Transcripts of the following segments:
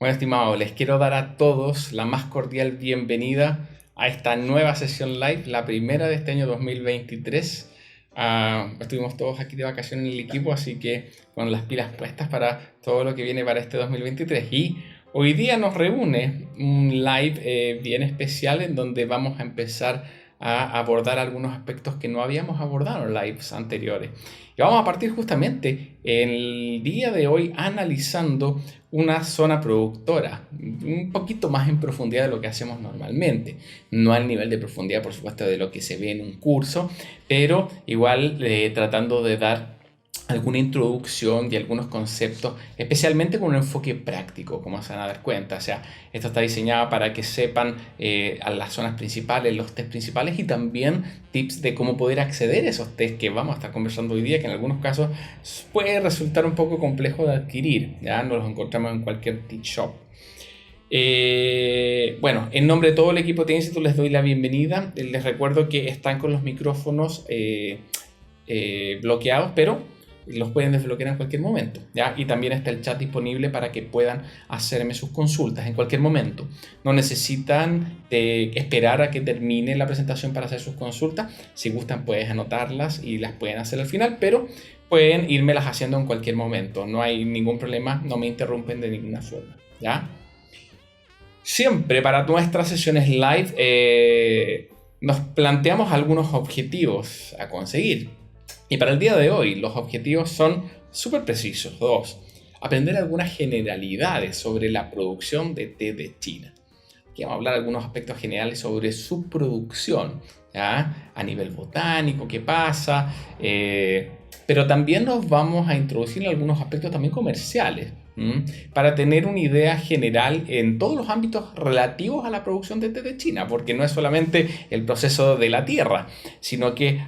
Bueno, estimados, les quiero dar a todos la más cordial bienvenida a esta nueva sesión live, la primera de este año 2023. Estuvimos todos aquí de vacaciones en el equipo, así que con las pilas puestas para todo lo que viene para este 2023. Y hoy día nos reúne un live bien especial en donde vamos a empezar a abordar algunos aspectos que no habíamos abordado en lives anteriores. Y vamos a partir justamente el día de hoy analizando una zona productora, un poquito más en profundidad de lo que hacemos normalmente. No al nivel de profundidad, por supuesto, de lo que se ve en un curso, pero igual tratando de dar alguna introducción y algunos conceptos, especialmente con un enfoque práctico, como se van a dar cuenta. O sea, esto está diseñado para que sepan a las zonas principales, los test principales y también tips de cómo poder acceder a esos test que vamos a estar conversando hoy día, que en algunos casos puede resultar un poco complejo de adquirir. Ya no los encontramos en cualquier tip shop. Bueno, en nombre de todo el equipo de Instituto les doy la bienvenida. Les recuerdo que están con los micrófonos bloqueados, pero los pueden desbloquear en cualquier momento, ¿ya? Y también está el chat disponible para que puedan hacerme sus consultas en cualquier momento. No necesitan esperar a que termine la presentación para hacer sus consultas. Si gustan, pueden anotarlas y las pueden hacer al final, pero pueden irmelas haciendo en cualquier momento. No hay ningún problema, no me interrumpen de ninguna forma, ¿ya? Siempre para nuestras sesiones live nos planteamos algunos objetivos a conseguir. Y para el día de hoy los objetivos son súper precisos. Dos, aprender algunas generalidades sobre la producción de té de China. Aquí vamos a hablar de algunos aspectos generales sobre su producción, ¿ya? A nivel botánico, qué pasa, pero también nos vamos a introducir en algunos aspectos también comerciales, para tener una idea general en todos los ámbitos relativos a la producción de té de China, porque no es solamente el proceso de la tierra, sino que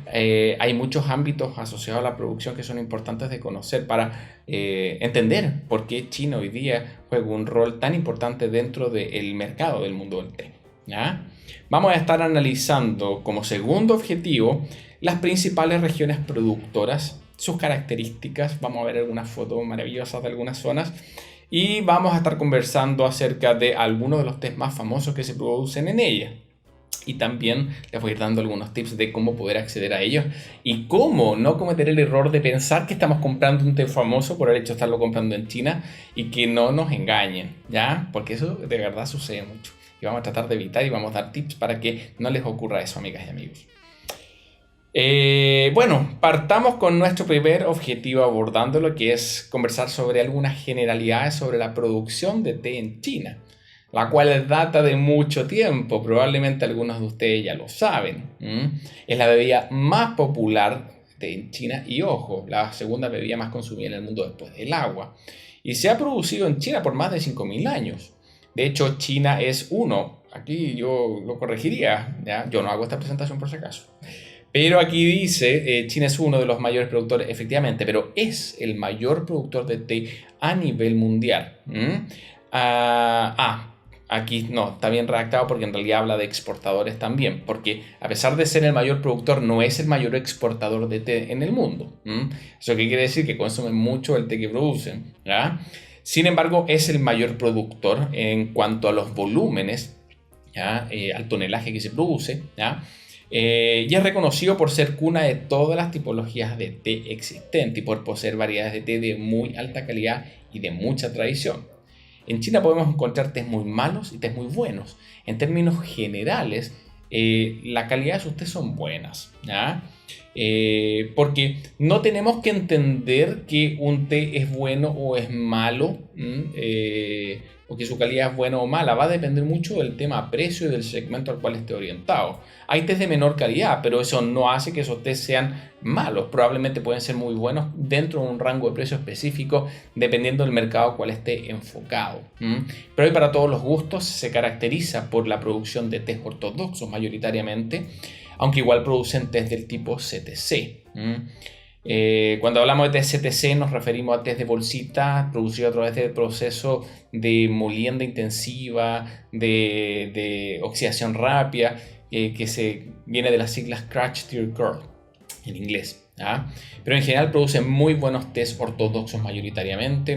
hay muchos ámbitos asociados a la producción que son importantes de conocer para entender por qué China hoy día juega un rol tan importante dentro del mercado del mundo del té, ¿ya? Vamos a estar analizando como segundo objetivo las principales regiones productoras, sus características, vamos a ver algunas fotos maravillosas de algunas zonas y vamos a estar conversando acerca de algunos de los tés más famosos que se producen en ellas. Y también les voy a ir dando algunos tips de cómo poder acceder a ellos y cómo no cometer el error de pensar que estamos comprando un té famoso por el hecho de estarlo comprando en China y que no nos engañen, ¿ya? Porque eso de verdad sucede mucho. Y vamos a tratar de evitar y vamos a dar tips para que no les ocurra eso, amigas y amigos. Bueno, partamos con nuestro primer objetivo abordando lo que es conversar sobre algunas generalidades sobre la producción de té en China, la cual data de mucho tiempo, probablemente algunos de ustedes ya lo saben. Es la bebida más popular en China y, ojo, la segunda bebida más consumida en el mundo después del agua. Y se ha producido en China por más de 5.000 años. De hecho, China es uno, aquí yo lo corregiría, ¿ya? Yo no hago esta presentación por si acaso. Pero aquí dice, China es uno de los mayores productores, efectivamente, pero es el mayor productor de té a nivel mundial. Aquí no, está bien redactado porque en realidad habla de exportadores también, porque a pesar de ser el mayor productor, no es el mayor exportador de té en el mundo. Eso qué quiere decir que consumen mucho el té que producen, ¿ya? Sin embargo, es el mayor productor en cuanto a los volúmenes, ¿ya? Al tonelaje que se produce, ¿ya? Y es reconocido por ser cuna de todas las tipologías de té existentes y por poseer variedades de té de muy alta calidad y de mucha tradición. En China podemos encontrar tés muy malos y tés muy buenos. En términos generales, la calidad de sus tés son buenas, ¿ya? Porque no tenemos que entender que un té es bueno o es malo, o que su calidad es buena o mala. Va a depender mucho del tema precio y del segmento al cual esté orientado. Hay tés de menor calidad, pero eso no hace que esos tés sean malos. Probablemente pueden ser muy buenos dentro de un rango de precio específico, dependiendo del mercado al cual esté enfocado. Pero hoy para todos los gustos se caracteriza por la producción de tés ortodoxos mayoritariamente, aunque igual producen tés del tipo CTC. Cuando hablamos de tés CTC nos referimos a tés de bolsita producido a través del proceso de molienda intensiva, de oxidación rápida, que se viene de las siglas Crash Stir Curl en inglés, ¿ya? Pero en general producen muy buenos tés ortodoxos mayoritariamente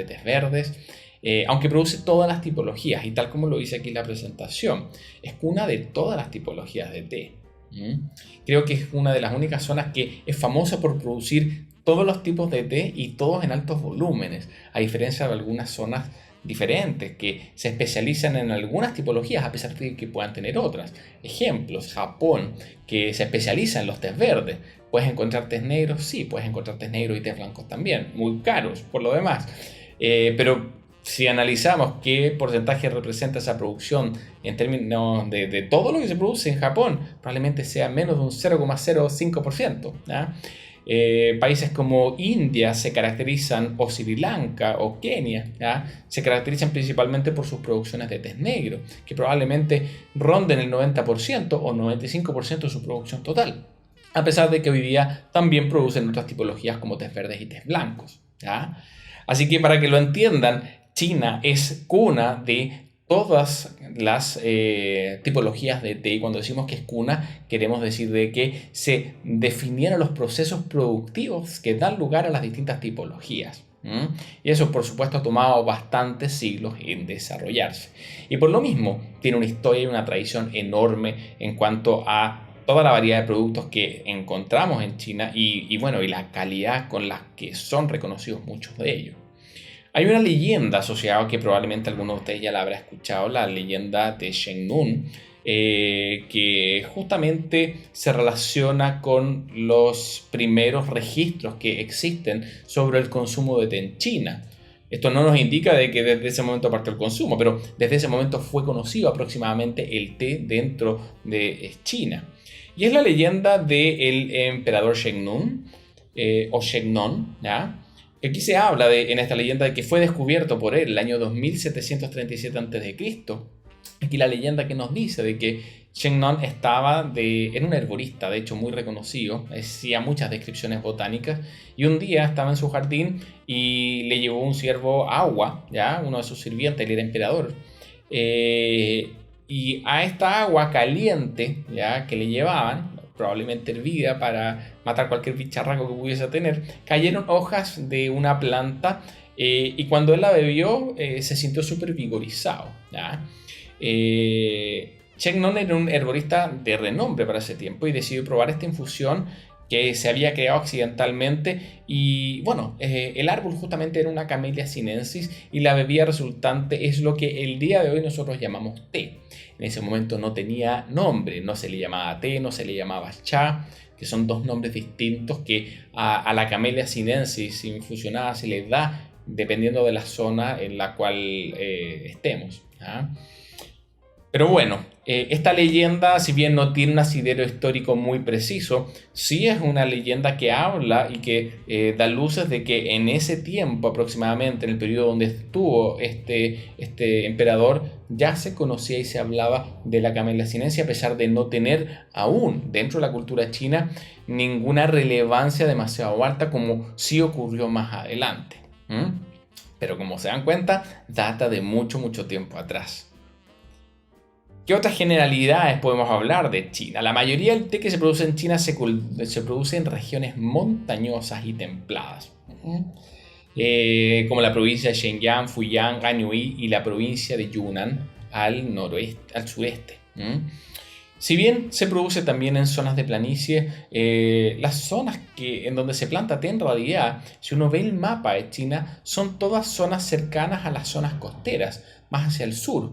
tés verdes. aunque produce todas las tipologías, y tal como lo dice aquí en la presentación, es cuna de todas las tipologías de té. Creo que es una de las únicas zonas que es famosa por producir todos los tipos de té y todos en altos volúmenes, a diferencia de algunas zonas diferentes que se especializan en algunas tipologías a pesar de que puedan tener otras. Ejemplos: Japón, que se especializa en los tés verdes. ¿Puedes encontrar tés negros? Sí, puedes encontrar tés negros y tés blancos también, muy caros por lo demás. Pero si analizamos qué porcentaje representa esa producción en términos de todo lo que se produce en Japón, probablemente sea menos de un 0,05%. Países como India se caracterizan, o Sri Lanka o Kenia, ¿ya? Se caracterizan principalmente por sus producciones de tés negro, que probablemente ronden el 90% o 95% de su producción total, a pesar de que hoy día también producen otras tipologías como tés verdes y tés blancos, ¿ya? Así que para que lo entiendan, China es cuna de todas las tipologías de té, y cuando decimos que es cuna, queremos decir de que se definieron los procesos productivos que dan lugar a las distintas tipologías. Y eso, por supuesto, ha tomado bastantes siglos en desarrollarse. Y por lo mismo, tiene una historia y una tradición enorme en cuanto a toda la variedad de productos que encontramos en China y la calidad con la que son reconocidos muchos de ellos. Hay una leyenda asociada que probablemente alguno de ustedes ya la habrá escuchado, la leyenda de Shennun, que justamente se relaciona con los primeros registros que existen sobre el consumo de té en China. Esto no nos indica de que desde ese momento partió el consumo, pero desde ese momento fue conocido aproximadamente el té dentro de China. Y es la leyenda del emperador Shennun, o Shennong, ¿ya? Aquí se habla en esta leyenda de que fue descubierto por él el año 2737 a.C. Aquí la leyenda que nos dice de que Shennong era un herborista, de hecho muy reconocido, hacía muchas descripciones botánicas, y un día estaba en su jardín y le llevó un siervo agua, ¿ya? Uno de sus sirvientes, él era emperador, y a esta agua caliente, ¿ya?, que le llevaban, probablemente hervida para matar cualquier bicharraco que pudiese tener, cayeron hojas de una planta, y cuando él la bebió se sintió súper vigorizado, ¿ya? Shennong era un herborista de renombre para ese tiempo y decidió probar esta infusión que se había creado accidentalmente, y el árbol justamente era una Camellia sinensis y la bebida resultante es lo que el día de hoy nosotros llamamos té. En ese momento no tenía nombre, no se le llamaba té, no se le llamaba cha, que son dos nombres distintos que a la Camellia sinensis infusionada se le da dependiendo de la zona en la cual estemos, ¿ah? Pero bueno, esta leyenda, si bien no tiene un asidero histórico muy preciso, sí es una leyenda que habla y que da luces de que en ese tiempo aproximadamente, en el periodo donde estuvo este emperador, ya se conocía y se hablaba de la Camellia sinensis, a pesar de no tener aún dentro de la cultura china ninguna relevancia demasiado alta como sí ocurrió más adelante. Pero como se dan cuenta, data de mucho, mucho tiempo atrás. ¿Qué otras generalidades podemos hablar de China? La mayoría del té que se produce en China se produce en regiones montañosas y templadas, como la provincia de Shenyang, Fujian, Anhui y la provincia de Yunnan al sureste. Si bien se produce también en zonas de planicie, las zonas en donde se planta té en realidad, si uno ve el mapa de China, son todas zonas cercanas a las zonas costeras, más hacia el sur.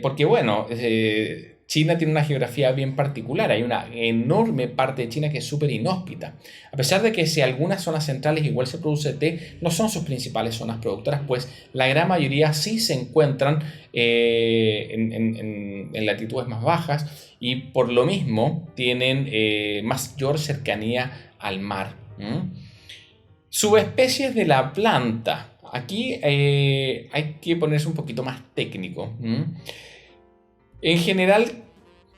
Porque China tiene una geografía bien particular, hay una enorme parte de China que es súper inhóspita. A pesar de que si algunas zonas centrales igual se produce té, no son sus principales zonas productoras, pues la gran mayoría sí se encuentran en latitudes más bajas y por lo mismo tienen mayor cercanía al mar. Subespecies de la planta. Aquí hay que ponerse un poquito más técnico. En general,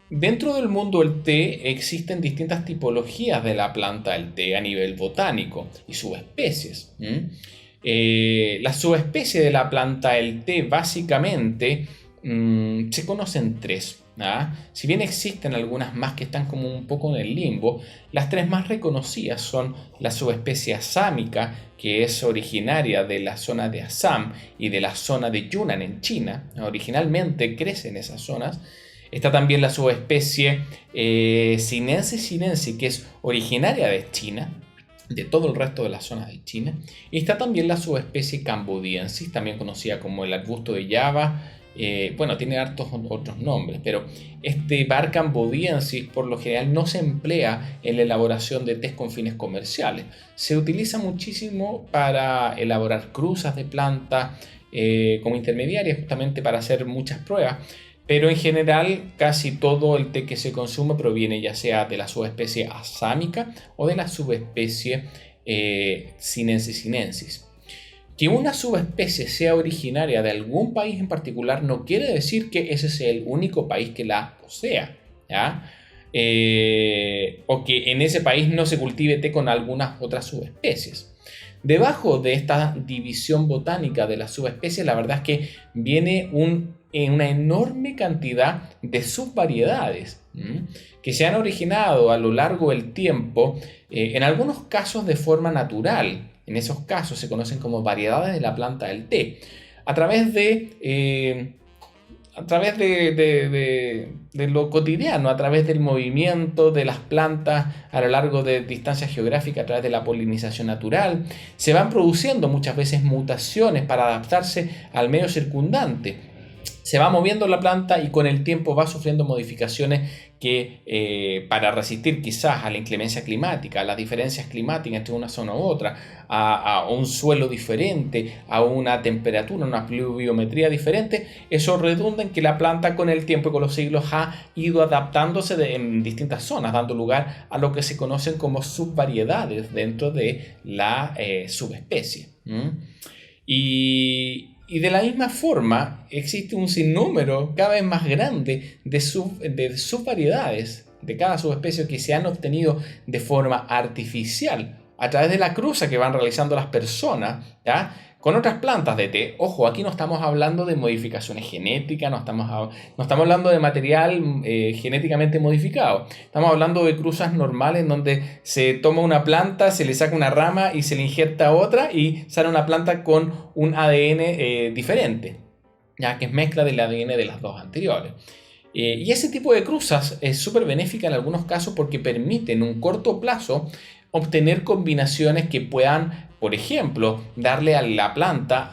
dentro del mundo del té existen distintas tipologías de la planta del té a nivel botánico y subespecies. Las subespecies de la planta del té básicamente se conocen tres. Si bien existen algunas más que están como un poco en el limbo, las tres más reconocidas son la subespecie asámica, que es originaria de la zona de Assam y de la zona de Yunnan en China. Originalmente crece en esas zonas. Está también la subespecie sinensis sinensis, que es originaria de China, de todo el resto de las zonas de China. Y está también la subespecie cambodiensis, también conocida como el arbusto de Java. Bueno, tiene hartos otros nombres, pero este bar cambodiensis por lo general no se emplea en la elaboración de tés con fines comerciales. Se utiliza muchísimo para elaborar cruzas de planta como intermediarias, justamente para hacer muchas pruebas. Pero en general casi todo el té que se consume proviene ya sea de la subespecie asámica o de la subespecie sinensis sinensis. Que una subespecie sea originaria de algún país en particular no quiere decir que ese sea el único país que la posea, ¿ya? O que en ese país no se cultive té con algunas otras subespecies. Debajo de esta división botánica de las subespecies, la verdad es que viene una enorme cantidad de subvariedades que se han originado a lo largo del tiempo, en algunos casos de forma natural. En esos casos se conocen como variedades de la planta del té. A través de lo cotidiano, a través del movimiento de las plantas a lo largo de distancias geográficas, a través de la polinización natural, se van produciendo muchas veces mutaciones para adaptarse al medio circundante. Se va moviendo la planta y con el tiempo va sufriendo modificaciones que para resistir quizás a la inclemencia climática, a las diferencias climáticas entre una zona u otra, a un suelo diferente, a una temperatura, una pluviometría diferente, eso redunda en que la planta con el tiempo y con los siglos ha ido adaptándose en distintas zonas, dando lugar a lo que se conocen como subvariedades dentro de la subespecie. Y de la misma forma existe un sinnúmero cada vez más grande de subvariedades de cada subespecie que se han obtenido de forma artificial a través de la cruza que van realizando las personas, ¿ya?, con otras plantas de té. Ojo, aquí no estamos hablando de modificaciones genéticas, no estamos hablando de material genéticamente modificado. Estamos hablando de cruzas normales donde se toma una planta, se le saca una rama y se le injerta otra y sale una planta con un ADN diferente, ya que es mezcla del ADN de las dos anteriores. Y ese tipo de cruzas es súper benéfica en algunos casos porque permite en un corto plazo obtener combinaciones que puedan, por ejemplo, darle a la planta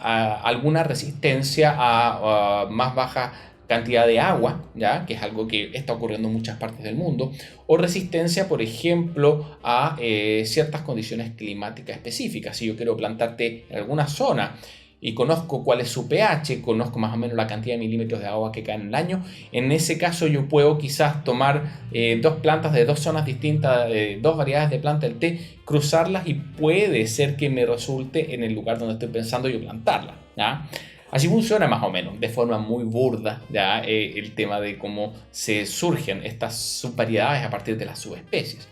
alguna resistencia a más baja cantidad de agua, ¿ya?, que es algo que está ocurriendo en muchas partes del mundo, o resistencia, por ejemplo, a ciertas condiciones climáticas específicas. Si yo quiero plantarte en alguna zona y conozco cuál es su pH, conozco más o menos la cantidad de milímetros de agua que caen en el año, en ese caso yo puedo quizás tomar dos plantas de dos zonas distintas, dos variedades de planta del té, cruzarlas y puede ser que me resulte en el lugar donde estoy pensando yo plantarla, ¿ya? Así funciona más o menos, de forma muy burda, ¿ya?, el tema de cómo se surgen estas subvariedades a partir de las subespecies.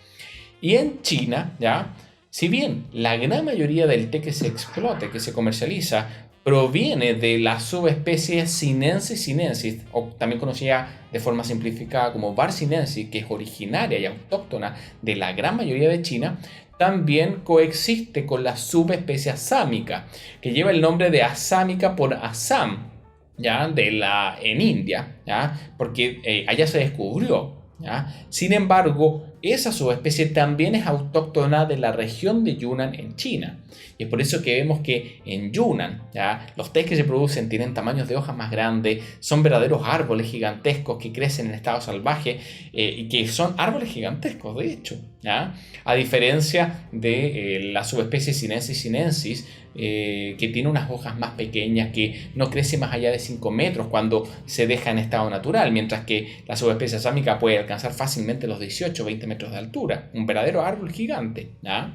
Y en China, ¿ya?, si bien la gran mayoría del té que se explota, que se comercializa, proviene de la subespecie Sinensis sinensis, o también conocida de forma simplificada como Bar sinensis, que es originaria y autóctona de la gran mayoría de China, también coexiste con la subespecie asámica, que lleva el nombre de asámica por Assam, ¿ya?, en India, ¿ya?, porque allá se descubrió, ¿ya? Sin embargo, esa subespecie también es autóctona de la región de Yunnan en China. Y es por eso que vemos que en Yunnan, ¿ya?, los tés que se producen tienen tamaños de hojas más grandes, son verdaderos árboles gigantescos que crecen en estado salvaje y que son árboles gigantescos, de hecho, ¿ya?, a diferencia de la subespecie Sinensis sinensis, que tiene unas hojas más pequeñas, que no crece más allá de 5 metros cuando se deja en estado natural, mientras que la subespecie asámica puede alcanzar fácilmente los 18 o 20 metros de altura, un verdadero árbol gigante, ¿ya?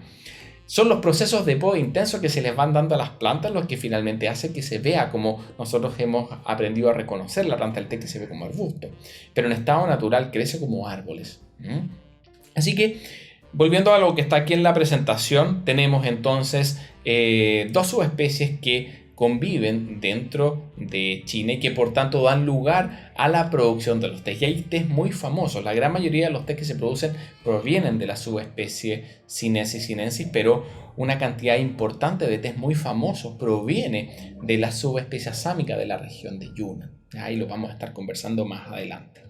Son los procesos de poda intenso que se les van dando a las plantas los que finalmente hacen que se vea como nosotros hemos aprendido a reconocer la planta del té, que se ve como arbusto, pero en estado natural crece como árboles. Así que, volviendo a lo que está aquí en la presentación, tenemos entonces dos subespecies que conviven dentro de China y que por tanto dan lugar a la producción de los tés. Y hay tés muy famosos. La gran mayoría de los tés que se producen provienen de la subespecie Sinensis sinensis, pero una cantidad importante de tés muy famosos proviene de la subespecie sámica de la región de Yunnan. Ahí lo vamos a estar conversando más adelante.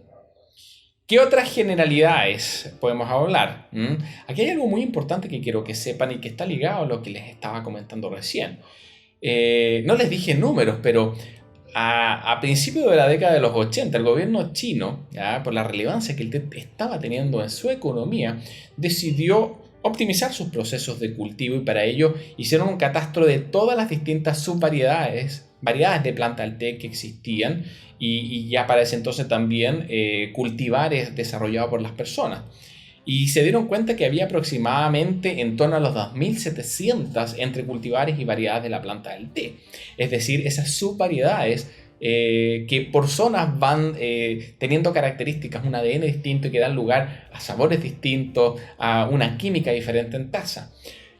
¿Qué otras generalidades podemos hablar? Aquí hay algo muy importante que quiero que sepan y que está ligado a lo que les estaba comentando recién. No les dije números, pero a principios de la década de los 80, el gobierno chino, ¿ya?, por la relevancia que el té estaba teniendo en su economía, decidió optimizar sus procesos de cultivo y para ello hicieron un catastro de todas las distintas variedades de planta del té que existían y ya para ese entonces también cultivares desarrollados por las personas. Y se dieron cuenta que había aproximadamente en torno a los 2.700 entre cultivares y variedades de la planta del té. Es decir, esas subvariedades que por zonas van teniendo características, un ADN distinto y que dan lugar a sabores distintos, a una química diferente en taza.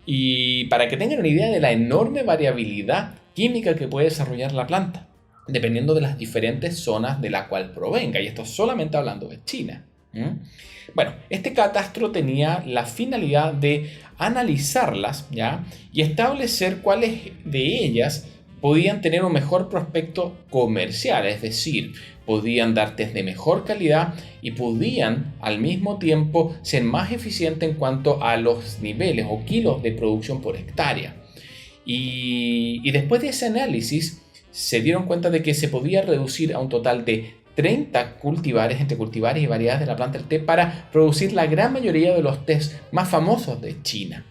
Y para que tengan una idea de la enorme variabilidad química que puede desarrollar la planta, dependiendo de las diferentes zonas de la cual provenga. Y esto solamente hablando de China. Bueno, este catastro tenía la finalidad de analizarlas, ¿ya?, y establecer cuáles de ellas podían tener un mejor prospecto comercial, es decir, podían dar tés de mejor calidad y podían al mismo tiempo ser más eficientes en cuanto a los niveles o kilos de producción por hectárea. Y después de ese análisis se dieron cuenta de que se podía reducir a un total de 30 cultivares entre cultivares y variedades de la planta del té para producir la gran mayoría de los tés más famosos de China.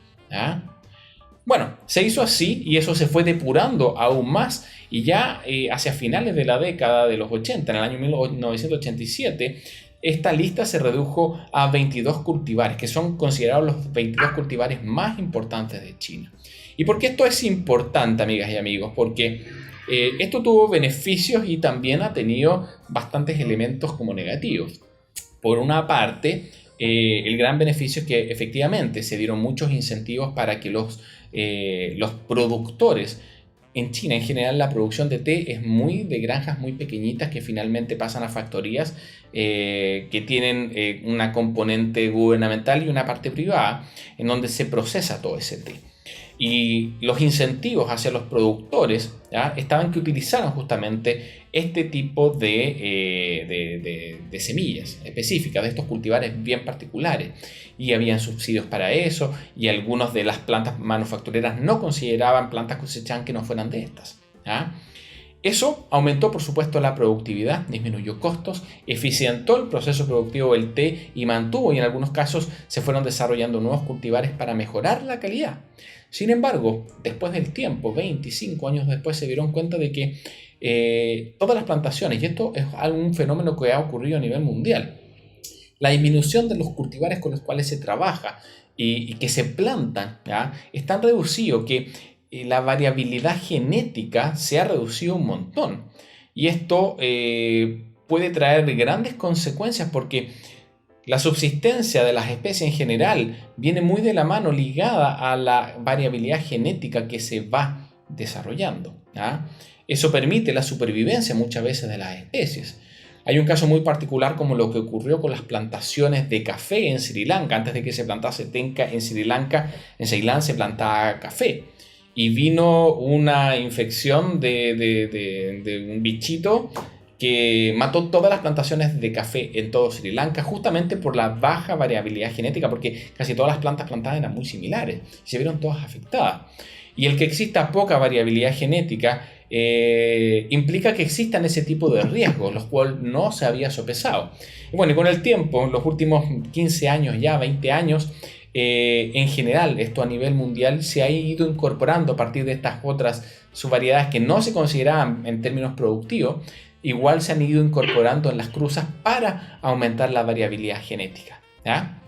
Bueno, se hizo así y eso se fue depurando aún más y ya hacia finales de la década de los 80, en el año 1987, esta lista se redujo a 22 cultivares, que son considerados los 22 cultivares más importantes de China. ¿Y por qué esto es importante, amigas y amigos? Porque esto tuvo beneficios y también ha tenido bastantes elementos como negativos. Por una parte, el gran beneficio es que efectivamente se dieron muchos incentivos para que los productores, en China en general la producción de té es muy de granjas muy pequeñitas que finalmente pasan a factorías que tienen una componente gubernamental y una parte privada en donde se procesa todo ese té. Y los incentivos hacia los productores, ¿ya?, estaban que utilizaran justamente este tipo de semillas específicas, de estos cultivares bien particulares. Y habían subsidios para eso, y algunas de las plantas manufactureras no consideraban plantas cosechadas que no fueran de estas, ¿ya? Eso aumentó, por supuesto, la productividad, disminuyó costos, eficientó el proceso productivo del té y mantuvo, y en algunos casos se fueron desarrollando nuevos cultivares para mejorar la calidad. Sin embargo, después del tiempo, 25 años después, se dieron cuenta de que todas las plantaciones, y esto es un fenómeno que ha ocurrido a nivel mundial, la disminución de los cultivares con los cuales se trabaja y que se plantan, ¿ya?, es tan reducido que la variabilidad genética se ha reducido un montón. Y esto puede traer grandes consecuencias porque la subsistencia de las especies en general viene muy de la mano ligada a la variabilidad genética que se va desarrollando, ¿ya? Eso permite la supervivencia muchas veces de las especies. Hay un caso muy particular como lo que ocurrió con las plantaciones de café en Sri Lanka. Antes de que se plantase tenca en Sri Lanka, en Ceilán se plantaba café. Y vino una infección de un bichito que mató todas las plantaciones de café en todo Sri Lanka, justamente por la baja variabilidad genética, porque casi todas las plantas plantadas eran muy similares y se vieron todas afectadas. Y el que exista poca variabilidad genética implica que existan ese tipo de riesgos, los cuales no se había sopesado. Y bueno, y con el tiempo, en los últimos 15 años, ya 20 años, en general, esto a nivel mundial se ha ido incorporando a partir de estas otras subvariedades que no se consideraban en términos productivos, igual se han ido incorporando en las cruzas para aumentar la variabilidad genética, ¿ya?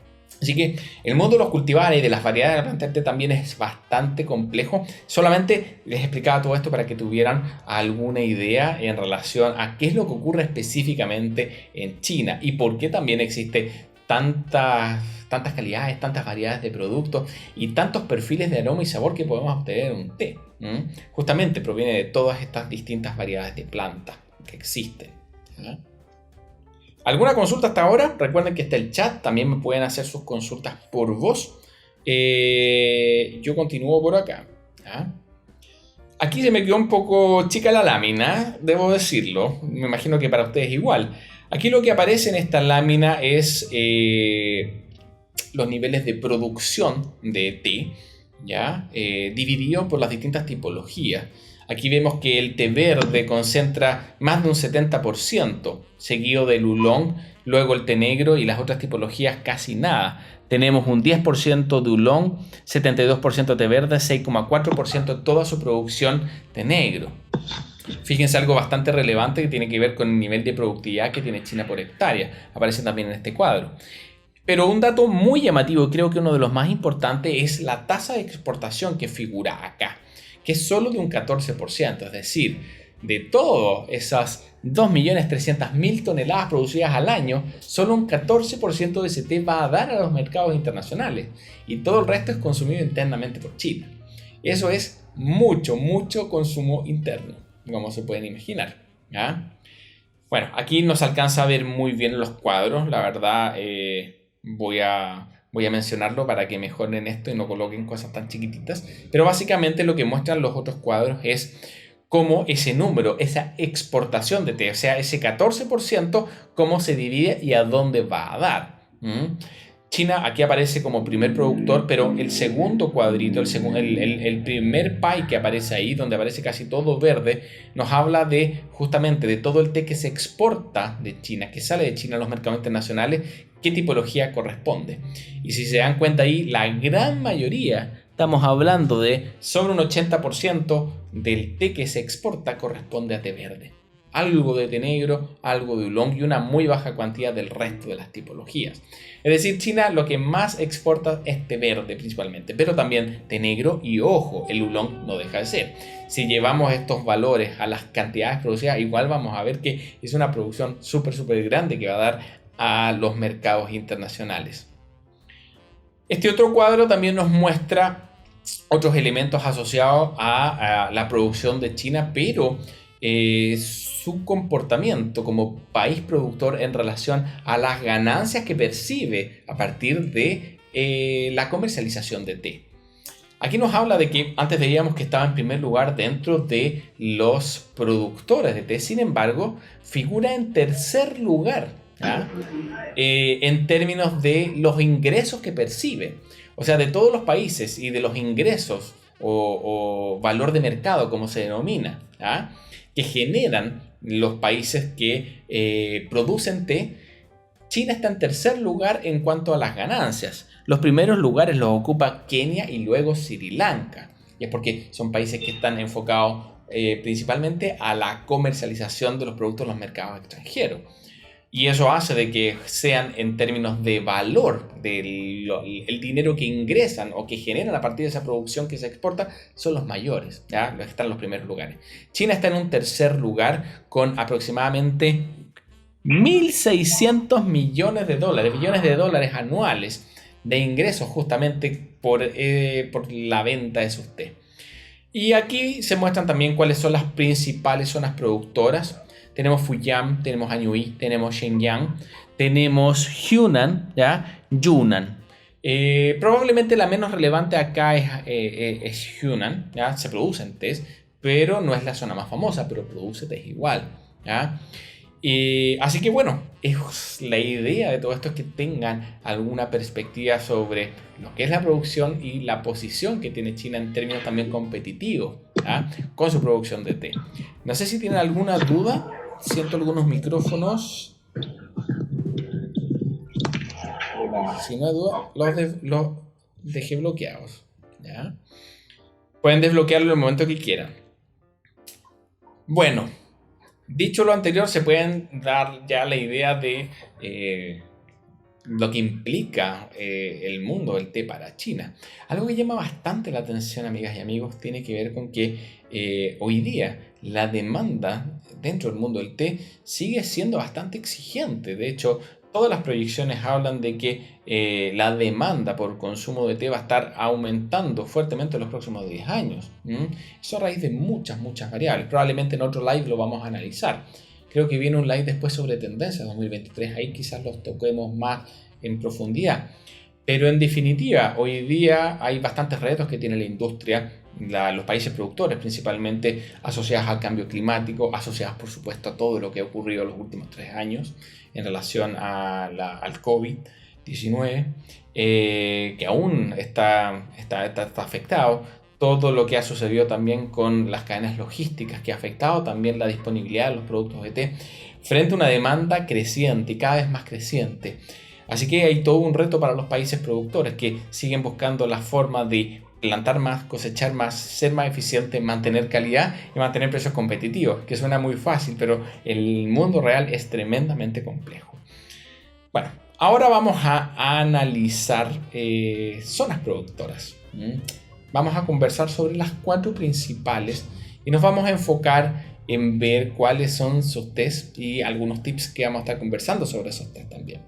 Así que el mundo de los cultivares y de las variedades de la planta del té también es bastante complejo. Solamente les explicaba todo esto para que tuvieran alguna idea en relación a qué es lo que ocurre específicamente en China y por qué también existe tantas calidades, tantas variedades de productos y tantos perfiles de aroma y sabor que podemos obtener en un té. Justamente proviene de todas estas distintas variedades de plantas que existen. ¿Ya? ¿Alguna consulta hasta ahora? Recuerden que está el chat, también me pueden hacer sus consultas por voz. Yo continúo por acá. ¿Ya? Aquí se me quedó un poco chica la lámina, debo decirlo. Me imagino que para ustedes igual. Aquí lo que aparece en esta lámina es los niveles de producción de té, ¿ya? Dividido por las distintas tipologías. Aquí vemos que el té verde concentra más de un 70%, seguido del oolong, luego el té negro y las otras tipologías casi nada. Tenemos un 10% de oolong, 72% té verde, 6,4% toda su producción té negro. Fíjense algo bastante relevante que tiene que ver con el nivel de productividad que tiene China por hectárea. Aparece también en este cuadro. Pero un dato muy llamativo, creo que uno de los más importantes, es la tasa de exportación que figura acá, que es solo de un 14%, es decir, de todas esas 2.300.000 toneladas producidas al año, solo un 14% de ese té va a dar a los mercados internacionales y todo el resto es consumido internamente por China. Eso es mucho consumo interno, como se pueden imaginar, ¿ya? Bueno, aquí no se alcanza a ver muy bien los cuadros, la verdad. Voy a mencionarlo para que mejoren esto y no coloquen cosas tan chiquititas. Pero básicamente lo que muestran los otros cuadros es cómo ese número, esa exportación de té, o sea, ese 14%, cómo se divide y a dónde va a dar. China aquí aparece como primer productor, pero el segundo cuadrito, el primer pie que aparece ahí, donde aparece casi todo verde, nos habla de justamente de todo el té que se exporta de China, que sale de China a los mercados internacionales, qué tipología corresponde. Y si se dan cuenta ahí, la gran mayoría, estamos hablando de sobre un 80% del té que se exporta corresponde a té verde. Algo de té negro, algo de oolong y una muy baja cantidad del resto de las tipologías. Es decir, China lo que más exporta es té verde principalmente, pero también té negro y ojo, el oolong no deja de ser. Si llevamos estos valores a las cantidades producidas, igual vamos a ver que es una producción súper grande que va a dar a los mercados internacionales. Este otro cuadro también nos muestra otros elementos asociados a la producción de China, pero su comportamiento como país productor en relación a las ganancias que percibe a partir de la comercialización de té. Aquí nos habla de que antes veíamos que estaba en primer lugar dentro de los productores de té, sin embargo, figura en tercer lugar, ¿ya? En términos de los ingresos que percibe. O sea, de todos los países y de los ingresos o valor de mercado, como se denomina, ¿ya? Que generan los países que producen té, China está en tercer lugar en cuanto a las ganancias. Los primeros lugares los ocupa Kenia y luego Sri Lanka. Y es porque son países que están enfocados principalmente a la comercialización de los productos en los mercados extranjeros. Y eso hace de que sean en términos de valor, el dinero que ingresan o que generan a partir de esa producción que se exporta, son los mayores, ¿ya? Están en los primeros lugares. China está en un tercer lugar con aproximadamente 1.600 millones de dólares anuales de ingresos justamente por la venta de sus té. Y aquí se muestran también cuáles son las principales zonas productoras. Tenemos Fujian, tenemos Anhui, tenemos Shenyang, tenemos Hunan, ¿ya? Yunnan. Probablemente la menos relevante acá es Hunan, ¿ya? Se producen tés, pero no es la zona más famosa, pero produce tés igual, ¿ya? Así que bueno, la idea de todo esto es que tengan alguna perspectiva sobre lo que es la producción y la posición que tiene China en términos también competitivos, ¿ya? Con su producción de té. No sé si tienen alguna duda. Siento algunos micrófonos. Si no hay duda, los dejé bloqueados, ¿ya? Pueden desbloquearlo en el momento que quieran. Bueno, dicho lo anterior, se pueden dar ya la idea de lo que implica el mundo del té para China. Algo que llama bastante la atención, amigas y amigos, tiene que ver con que hoy día la demanda dentro del mundo del té sigue siendo bastante exigente. De hecho, todas las proyecciones hablan de que la demanda por consumo de té va a estar aumentando fuertemente en los próximos 10 años. Eso a raíz de muchas variables. Probablemente en otro live lo vamos a analizar. Creo que viene un live después sobre tendencias 2023. Ahí quizás los toquemos más en profundidad. Pero en definitiva, hoy día hay bastantes retos que tiene la industria, los países productores principalmente, asociados al cambio climático, asociados por supuesto a todo lo que ha ocurrido en los últimos 3 años en relación al COVID-19, que aún está afectado. Todo lo que ha sucedido también con las cadenas logísticas, que ha afectado también la disponibilidad de los productos de té, frente a una demanda creciente y cada vez más creciente. Así que hay todo un reto para los países productores que siguen buscando la forma de plantar más, cosechar más, ser más eficiente, mantener calidad y mantener precios competitivos, que suena muy fácil, pero el mundo real es tremendamente complejo. Bueno, ahora vamos a analizar zonas productoras. Vamos a conversar sobre las 4 principales y nos vamos a enfocar en ver cuáles son sus tés y algunos tips que vamos a estar conversando sobre esos tés también.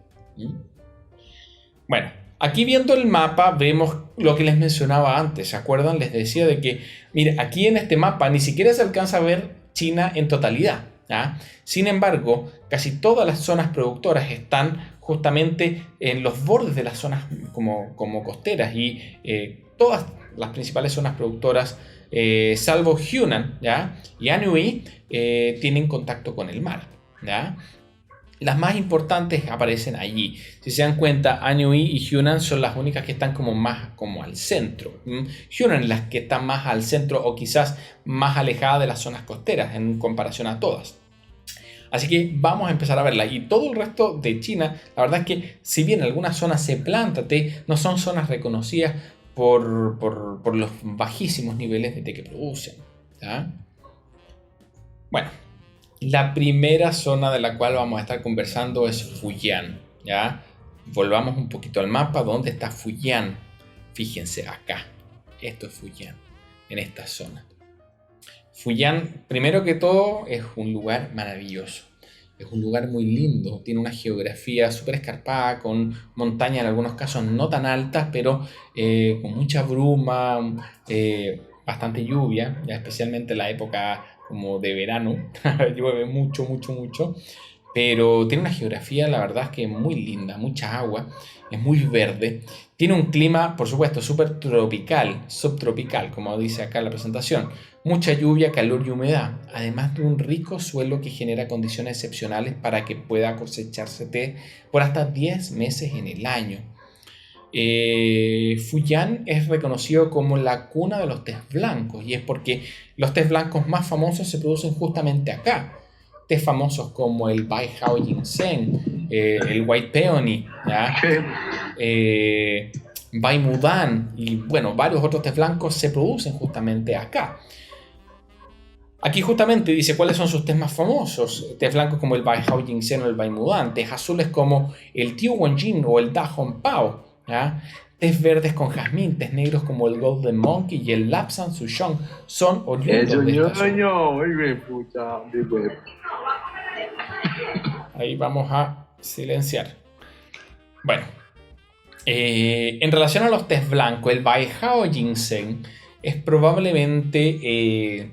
Bueno, aquí viendo el mapa vemos lo que les mencionaba antes. ¿Se acuerdan? Les decía de que, mire, aquí en este mapa ni siquiera se alcanza a ver China en totalidad, ¿ya? Sin embargo, casi todas las zonas productoras están justamente en los bordes de las zonas como costeras y todas las principales zonas productoras, salvo Hunan, ¿ya? Y Anhui, tienen contacto con el mar, ¿ya? Las más importantes aparecen allí. Si se dan cuenta, Anhui y Hunan son las únicas que están más al centro. Hunan es las que están más al centro o quizás más alejadas de las zonas costeras en comparación a todas. Así que vamos a empezar a verla. Y todo el resto de China, la verdad es que si bien en algunas zonas se planta té, no son zonas reconocidas por los bajísimos niveles de té que producen, ¿ya? Bueno, la primera zona de la cual vamos a estar conversando es Fujian, ¿ya? Volvamos un poquito al mapa. ¿Dónde está Fujian? Fíjense acá. Esto es Fujian, en esta zona. Fujian, primero que todo, es un lugar maravilloso. Es un lugar muy lindo. Tiene una geografía súper escarpada, con montañas en algunos casos no tan altas, pero con mucha bruma, bastante lluvia, ya especialmente en la época como de verano. Llueve mucho, pero tiene una geografía, la verdad es que muy linda, mucha agua, es muy verde, tiene un clima, por supuesto, súper tropical, subtropical, como dice acá en la presentación, mucha lluvia, calor y humedad, además de un rico suelo que genera condiciones excepcionales para que pueda cosecharse té por hasta 10 meses en el año. Fujian es reconocido como la cuna de los tés blancos, y es porque los tés blancos más famosos se producen justamente acá. Tés famosos como el Bai Hao Ginseng, el White Peony, ¿ya? Bai Mudan y bueno, varios otros tés blancos se producen justamente acá. Aquí justamente dice cuáles son sus tés más famosos. Tés blancos como el Bai Hao Ginseng o el Bai Mudan. Tés azules como el Tiu Wenjin o el Da Hong Pao, ¿ya? Tés verdes con jazmín, tés negros como el Golden Monkey y el Lapsang Souchong son oriundos de esta zona. Ahí vamos a silenciar. Bueno, en relación a los tés blancos, el Bai Hao Ginseng es probablemente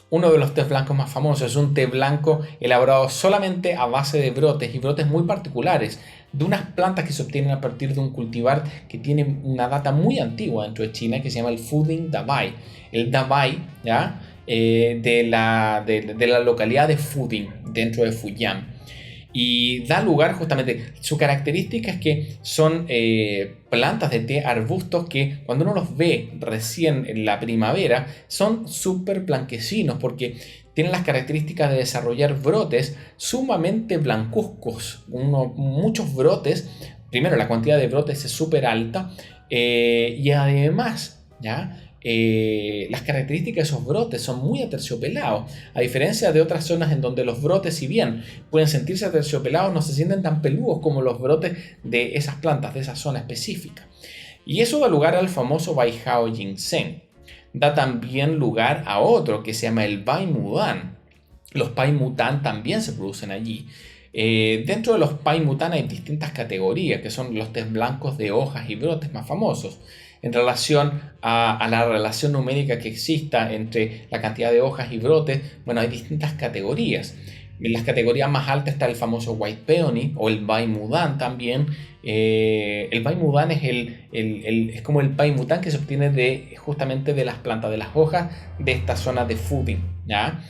uno de los tés blancos más famosos. Es un té blanco elaborado solamente a base de brotes y brotes muy particulares de unas plantas que se obtienen a partir de un cultivar que tiene una data muy antigua dentro de China, que se llama el Fuding Dabai. El Dabai, ¿ya? De la localidad de Fuding, dentro de Fujian. Y da lugar justamente, su característica es que son plantas de té, arbustos que cuando uno los ve recién en la primavera son súper blanquecinos porque tienen las características de desarrollar brotes sumamente blancuzcos, muchos brotes. Primero, la cantidad de brotes es súper alta, y además, ¿ya? Las características de esos brotes son muy aterciopelados, a diferencia de otras zonas en donde los brotes, si bien pueden sentirse aterciopelados, no se sienten tan peludos como los brotes de esas plantas, de esa zona específica. Y eso da lugar al famoso Bai Hao Ginseng. Da también lugar a otro que se llama el Bai Mudan. Los Bai Mudan también se producen allí. Dentro de los Pine Mutant hay distintas categorías, que son los tés blancos de hojas y brotes más famosos. En relación a la relación numérica que exista entre la cantidad de hojas y brotes, bueno, hay distintas categorías. En las categorías más altas está el famoso White Peony o el Pine Mutant también. El Pine Mutant es como el Pine Mutant que se obtiene justamente de las plantas, de las hojas de esta zona de Fuji, ¿ya?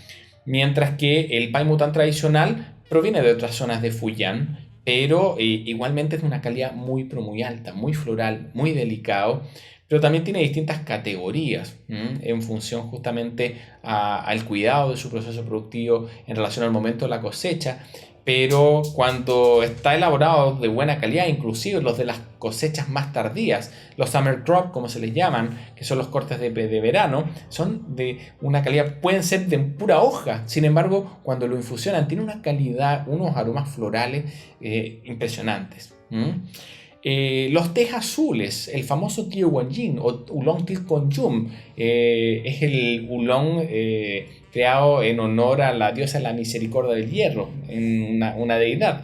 Mientras que el Pine Mutant tradicional proviene de otras zonas de Fujian, pero igualmente es de una calidad muy alta, muy floral, muy delicado, pero también tiene distintas categorías en función justamente al cuidado de su proceso productivo en relación al momento de la cosecha. Pero cuando está elaborado de buena calidad, inclusive los de las cosechas más tardías, los summer crop como se les llaman, que son los cortes de verano, son de una calidad, pueden ser de pura hoja. Sin embargo, cuando lo infusionan, tiene una calidad, unos aromas florales impresionantes. Los tés azules, el famoso Tío Wanjin o Oolong Tea Conjum, es el oolong creado en honor a la diosa de la misericordia del hierro, en una deidad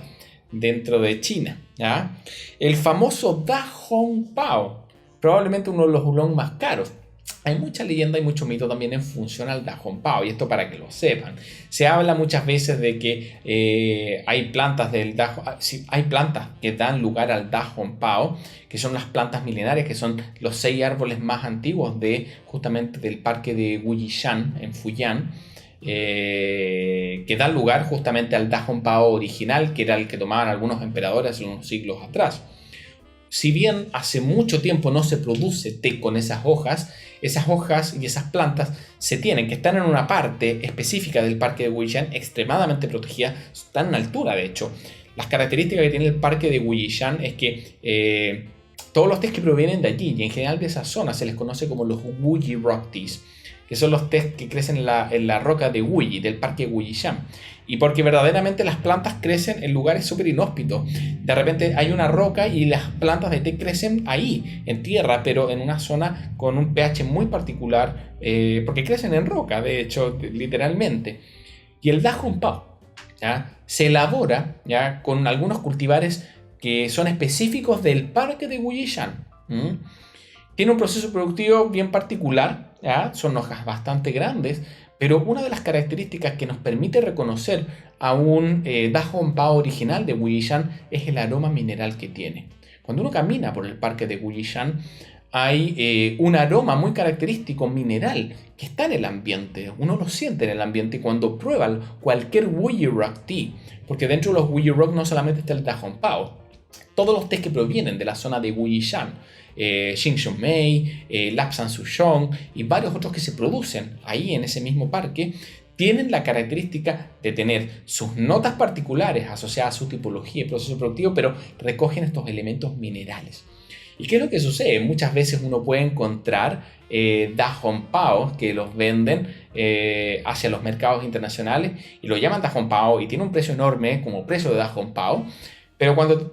dentro de China, ¿ya? El famoso Da Hong Pao, probablemente uno de los oolong más caros. Hay mucha leyenda y mucho mito también en función al Da Hong Pao, y esto para que lo sepan. Se habla muchas veces de que hay plantas hay plantas que dan lugar al Da Hong Pao, que son las plantas milenarias, que son los 6 árboles más antiguos justamente del parque de Wuyishan en Fujian, que dan lugar justamente al Da Hong Pao original, que era el que tomaban algunos emperadores hace unos siglos atrás. Si bien hace mucho tiempo no se produce té con esas hojas y esas plantas se tienen, que están en una parte específica del parque de Wuyishan, extremadamente protegida, están en altura de hecho. Las características que tiene el parque de Wuyishan es que todos los tés que provienen de allí y en general de esa zona se les conoce como los Wuyi Rock Teas, que son los tés que crecen en la roca de Wuyi, del parque Wuyishan. Y porque verdaderamente las plantas crecen en lugares súper inhóspitos. De repente hay una roca y las plantas de té crecen ahí, en tierra, pero en una zona con un pH muy particular, porque crecen en roca, de hecho, literalmente. Y el Da Hong Pao, ¿ya?, se elabora, ¿ya?, con algunos cultivares que son específicos del parque de Wuyishan. Tiene un proceso productivo bien particular, ¿ya?, son hojas bastante grandes, pero una de las características que nos permite reconocer a un Da Hong Pao original de Wuyishan es el aroma mineral que tiene. Cuando uno camina por el parque de Wuyishan, hay un aroma muy característico mineral que está en el ambiente. Uno lo siente en el ambiente cuando prueba cualquier Wuyi Rock Tea, porque dentro de los Wuyi Rock no solamente está el Da Hong Pao. Todos los tés que provienen de la zona de Wuyishan, Xingshun Mei, Lapsang Souchong y varios otros que se producen ahí en ese mismo parque, tienen la característica de tener sus notas particulares asociadas a su tipología y proceso productivo, pero recogen estos elementos minerales. ¿Y qué es lo que sucede? Muchas veces uno puede encontrar Da Hong Pao que los venden hacia los mercados internacionales y lo llaman Da Hong Pao y tiene un precio enorme como precio de Da Hong Pao. Pero cuando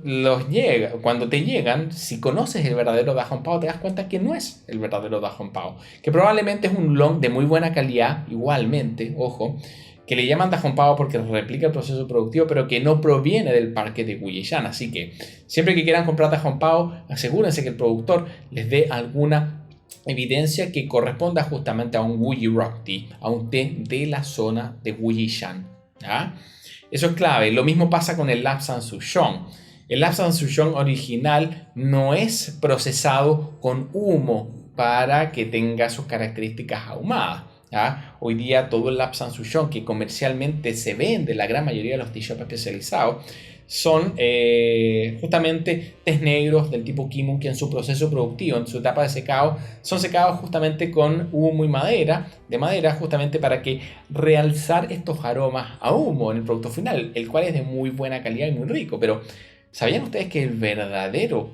te llegan, si conoces el verdadero Da Hong Pao, te das cuenta que no es el verdadero Da Hong Pao, que probablemente es un oolong de muy buena calidad, igualmente, ojo, que le llaman Da Hong Pao porque replica el proceso productivo, pero que no proviene del parque de Wuyishan. Así que siempre que quieran comprar Da Hong Pao, asegúrense que el productor les dé alguna evidencia que corresponda justamente a un Wuyi Rock Tea, a un té de la zona de Wuyishan, ¿ya? Eso es clave. Lo mismo pasa con el Lapsang Souchong. El Lapsang Souchong original no es procesado con humo para que tenga sus características ahumadas, ¿ya? Hoy día todo el Lapsang Souchong que comercialmente se vende, la gran mayoría de los tea shops especializados, son justamente tés negros del tipo Kimun que en su proceso productivo, en su etapa de secado, son secados justamente con humo y de madera justamente para que realzar estos aromas a humo en el producto final, el cual es de muy buena calidad y muy rico. Pero ¿sabían ustedes que el verdadero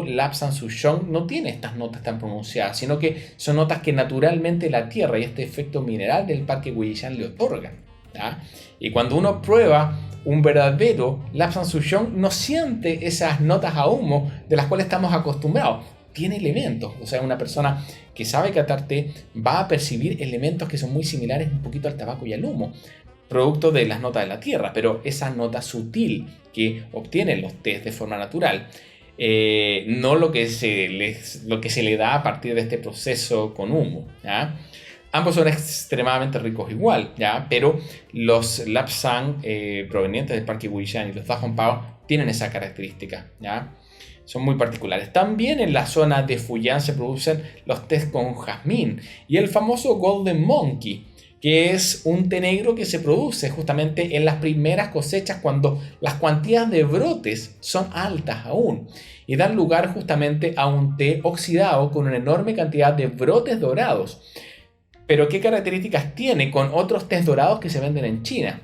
Lapsang Souchong no tiene estas notas tan pronunciadas, sino que son notas que naturalmente la tierra y este efecto mineral del parque Wuyishan le otorgan, ¿ya? Y cuando uno prueba un verdadero Lapsang Souchong, no siente esas notas a humo de las cuales estamos acostumbrados. Tiene elementos, o sea, una persona que sabe catar té va a percibir elementos que son muy similares un poquito al tabaco y al humo, producto de las notas de la tierra, pero esa nota sutil que obtienen los tés de forma natural, no lo que se le da a partir de este proceso con humo, ¿ya? Ambos son extremadamente ricos igual, ¿ya? Pero los Lapsang provenientes del Parque Guyana y los Da Hong Pao tienen esa característica, ¿ya? Son muy particulares. También en la zona de Fujian se producen los tés con jazmín y el famoso Golden Monkey, que es un té negro que se produce justamente en las primeras cosechas cuando las cuantías de brotes son altas aún y dan lugar justamente a un té oxidado con una enorme cantidad de brotes dorados. Pero ¿qué características tiene con otros tés dorados que se venden en China?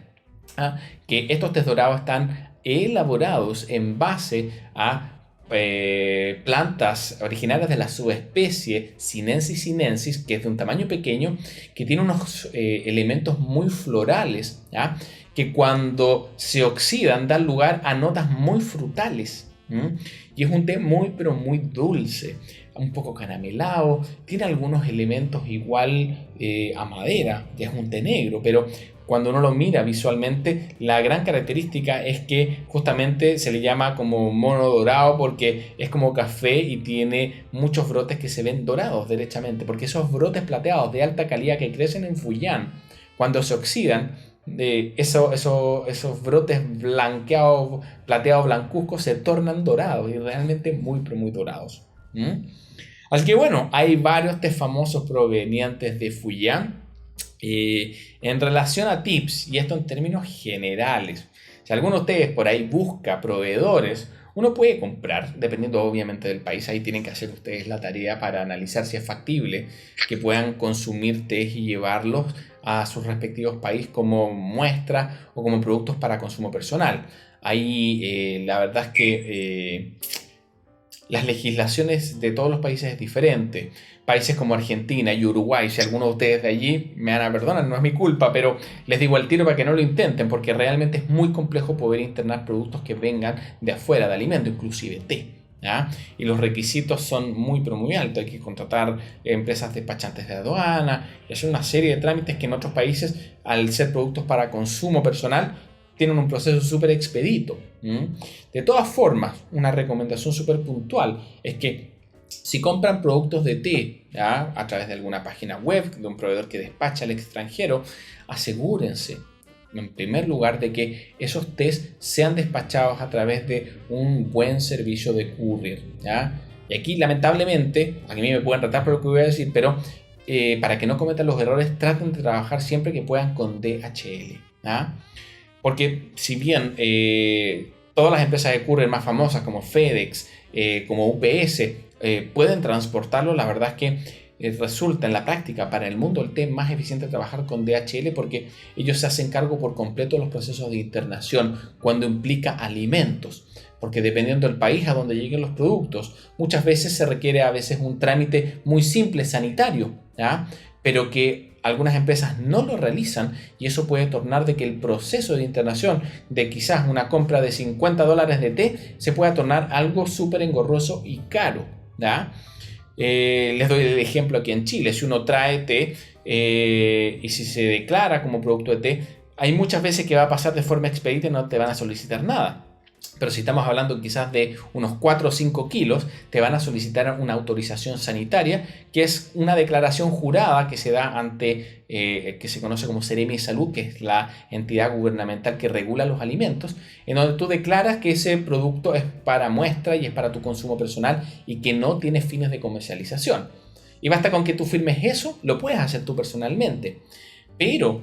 Que estos tés dorados están elaborados en base a plantas originarias de la subespecie Sinensis sinensis, que es de un tamaño pequeño, que tiene unos elementos muy florales, ¿ya? Que cuando se oxidan dan lugar a notas muy frutales. Y es un té muy pero muy dulce, un poco caramelado, tiene algunos elementos igual a madera, que es un té negro, pero cuando uno lo mira visualmente, la gran característica es que justamente se le llama como mono dorado porque es como café y tiene muchos brotes que se ven dorados derechamente, porque esos brotes plateados de alta calidad que crecen en Fujian, cuando se oxidan, esos brotes blanqueados, plateados blancuzcos se tornan dorados y realmente muy pero muy dorados. Así que bueno, hay varios tés famosos provenientes de Fujian. En relación a tips, y esto en términos generales, si alguno de ustedes por ahí busca proveedores, uno puede comprar, dependiendo obviamente del país, ahí tienen que hacer ustedes la tarea para analizar si es factible que puedan consumir tés y llevarlos a sus respectivos países como muestra o como productos para consumo personal. Ahí la verdad es que las legislaciones de todos los países es diferente. Países como Argentina y Uruguay, si alguno de ustedes de allí me van a perdonar, no es mi culpa, pero les digo al tiro para que no lo intenten, porque realmente es muy complejo poder internar productos que vengan de afuera, de alimento, inclusive té, ¿ya? Y los requisitos son muy pero muy altos. Hay que contratar empresas despachantes de aduana y hacer una serie de trámites que en otros países, al ser productos para consumo personal, tienen un proceso súper expedito. De todas formas, una recomendación súper puntual es que si compran productos de té, ¿ya?, a través de alguna página web de un proveedor que despacha al extranjero, asegúrense en primer lugar de que esos tés sean despachados a través de un buen servicio de courier, ¿ya? Y aquí lamentablemente, a mí me pueden retar por lo que voy a decir, pero para que no cometan los errores, traten de trabajar siempre que puedan con DHL, ¿ya? Porque si bien todas las empresas de courier más famosas como FedEx, como UPS, pueden transportarlo, la verdad es que resulta en la práctica para el mundo del té más eficiente trabajar con DHL porque ellos se hacen cargo por completo de los procesos de internación cuando implica alimentos. Porque dependiendo del país a donde lleguen los productos, muchas veces se requiere a veces un trámite muy simple sanitario, ¿ya? Pero que algunas empresas no lo realizan y eso puede tornar de que el proceso de internación de quizás una compra de $50 de té se pueda tornar algo súper engorroso y caro, ¿ya? Les doy el ejemplo aquí en Chile. Si uno trae té y si se declara como producto de té, hay muchas veces que va a pasar de forma expedita y no te van a solicitar nada. Pero si estamos hablando quizás de unos 4 o 5 kilos, te van a solicitar una autorización sanitaria, que es una declaración jurada que se da ante, que se conoce como Seremi de Salud, que es la entidad gubernamental que regula los alimentos, en donde tú declaras que ese producto es para muestra y es para tu consumo personal y que no tiene fines de comercialización. Y basta con que tú firmes eso, lo puedes hacer tú personalmente. Pero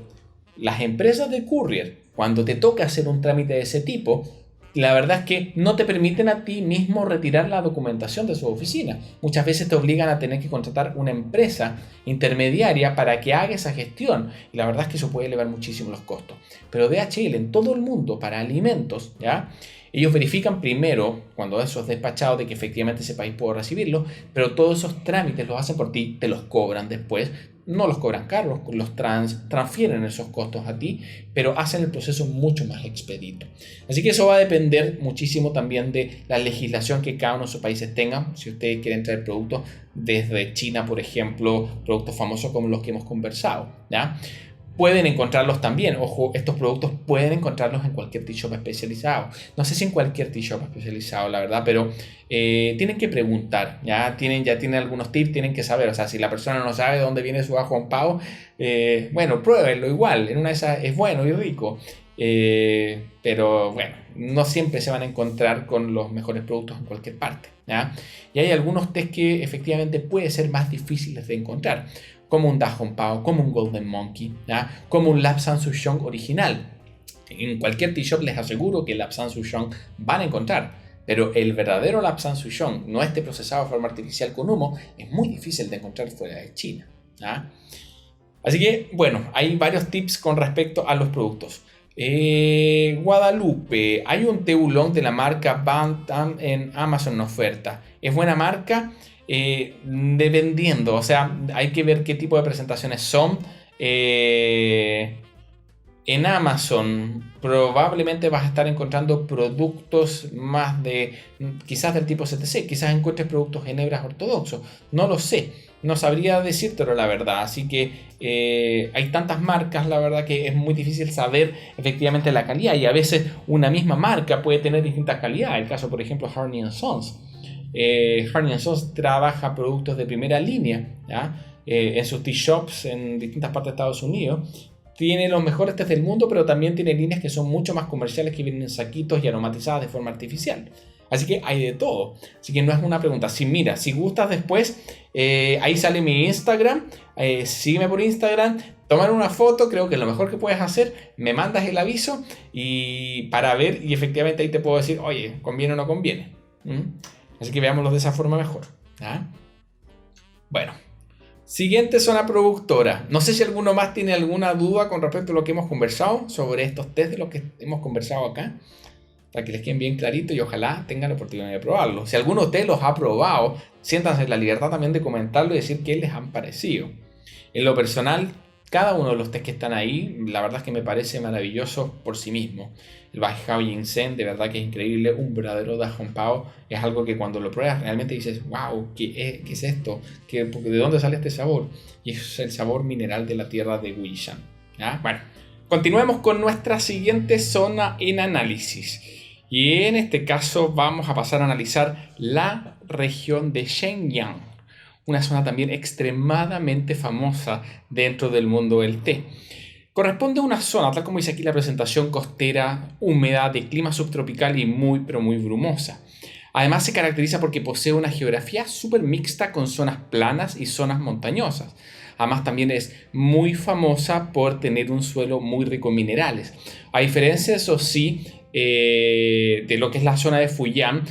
las empresas de courier, cuando te toca hacer un trámite de ese tipo, la verdad es que no te permiten a ti mismo retirar la documentación de su oficina. Muchas veces te obligan a tener que contratar una empresa intermediaria para que haga esa gestión. Y la verdad es que eso puede elevar muchísimo los costos. Pero DHL en todo el mundo para alimentos, ¿ya?, ellos verifican primero, cuando eso es despachado, de que efectivamente ese país puede recibirlo, pero todos esos trámites los hacen por ti, te los cobran después. No los cobran caros, los transfieren esos costos a ti, pero hacen el proceso mucho más expedito. Así que eso va a depender muchísimo también de la legislación que cada uno de sus países tenga. Si ustedes quieren traer productos desde China, por ejemplo, productos famosos como los que hemos conversado, ¿ya? pueden encontrarlos también. Ojo, estos productos pueden encontrarlos en cualquier tea shop especializado. No sé si en cualquier tea shop especializado, la verdad, pero tienen que preguntar. Ya tienen algunos tips, tienen que saber. O sea, si la persona no sabe de dónde viene su ajo en pavo, bueno, pruébenlo igual. En una de esas es bueno y rico. Pero bueno, no siempre se van a encontrar con los mejores productos en cualquier parte, ¿ya? Y hay algunos tés que efectivamente pueden ser más difíciles de encontrar, como un Da Hong Pao, como un Golden Monkey, ¿ya? Como un Lapsang Souchong original. En cualquier tea shop les aseguro que el Lapsang Souchong van a encontrar, pero el verdadero Lapsang Souchong, no este procesado de forma artificial con humo, es muy difícil de encontrar fuera de China, ¿ya? Así que, bueno, hay varios tips con respecto a los productos. Guadalupe, hay un té oolong de la marca Bantam en Amazon en oferta. ¿Es buena marca? Dependiendo, o sea, hay que ver qué tipo de presentaciones son. En Amazon probablemente vas a estar encontrando productos más de, quizás del tipo CTC, quizás encuentres productos en hebras ortodoxos, no lo sé, no sabría decírtelo la verdad, así que hay tantas marcas, la verdad que es muy difícil saber efectivamente la calidad, y a veces una misma marca puede tener distintas calidades. El caso, por ejemplo, Harney & Sons. Harney & Sons trabaja productos de primera línea, ¿ya? En sus tea shops en distintas partes de Estados Unidos. Tiene los mejores tés del mundo, pero también tiene líneas que son mucho más comerciales, que vienen en saquitos y aromatizadas de forma artificial. Así que hay de todo. Así que no es una pregunta. Si mira, si gustas después, ahí sale mi Instagram. Sígueme por Instagram. Tomar una foto, creo que es lo mejor que puedes hacer. Me mandas el aviso y para ver, y efectivamente ahí te puedo decir, oye, ¿conviene o no conviene? Así que veámoslo de esa forma mejor. ¿Ah? Bueno. Siguiente zona productora. No sé si alguno más tiene alguna duda con respecto a lo que hemos conversado sobre estos test de los que hemos conversado acá, para que les queden bien clarito y ojalá tengan la oportunidad de probarlo. Si alguno de ustedes los ha probado, siéntanse en la libertad también de comentarlo y decir qué les han parecido. En lo personal, cada uno de los test que están ahí, la verdad es que me parece maravilloso por sí mismo. El Baijiao Ginseng, de verdad que es increíble, un verdadero Da Hong Pao. Es algo que cuando lo pruebas realmente dices, wow, ¿qué es esto? ¿De dónde sale este sabor? Y es el sabor mineral de la tierra de Guishan. ¿Ya? Bueno, continuemos con nuestra siguiente zona en análisis. Y en este caso vamos a pasar a analizar la región de Shenyang, una zona también extremadamente famosa dentro del mundo del té. Corresponde a una zona, tal como dice aquí la presentación, costera, húmeda, de clima subtropical y muy, pero muy brumosa. Además se caracteriza porque posee una geografía súper mixta con zonas planas y zonas montañosas. Además también es muy famosa por tener un suelo muy rico en minerales. A diferencia, eso sí, de lo que es la zona de Fujian,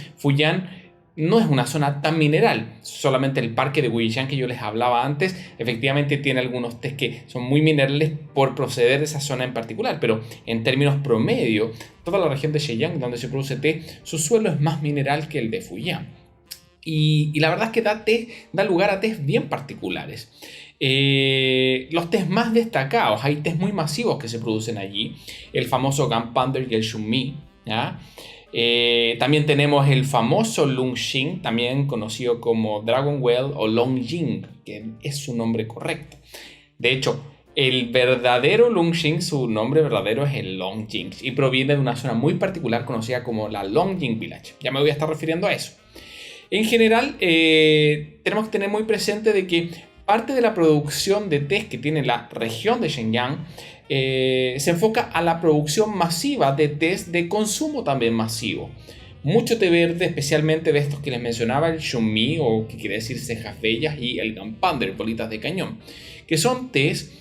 no es una zona tan mineral. Solamente el parque de Guiyang que yo les hablaba antes, efectivamente tiene algunos tés que son muy minerales por proceder de esa zona en particular, pero en términos promedio, toda la región de Shenyang donde se produce té, su suelo es más mineral que el de Fujian. Y la verdad es que da lugar a tés bien particulares. Los tés más destacados, hay tés muy masivos que se producen allí, el famoso Ganpander y el Shunmi, ¿ya? También tenemos el famoso Longxing, también conocido como Dragon Well o Longjing, que es su nombre correcto. De hecho, el verdadero Longxing, su nombre verdadero es el Longjing y proviene de una zona muy particular conocida como la Longjing Village. Ya me voy a estar refiriendo a eso. En general, tenemos que tener muy presente de que parte de la producción de tés que tiene la región de Shenyang se enfoca a la producción masiva de tés de consumo también masivo. Mucho té verde, especialmente de estos que les mencionaba, el Shunmi, o que quiere decir cejas bellas, y el Ganpander, bolitas de cañón, que son tés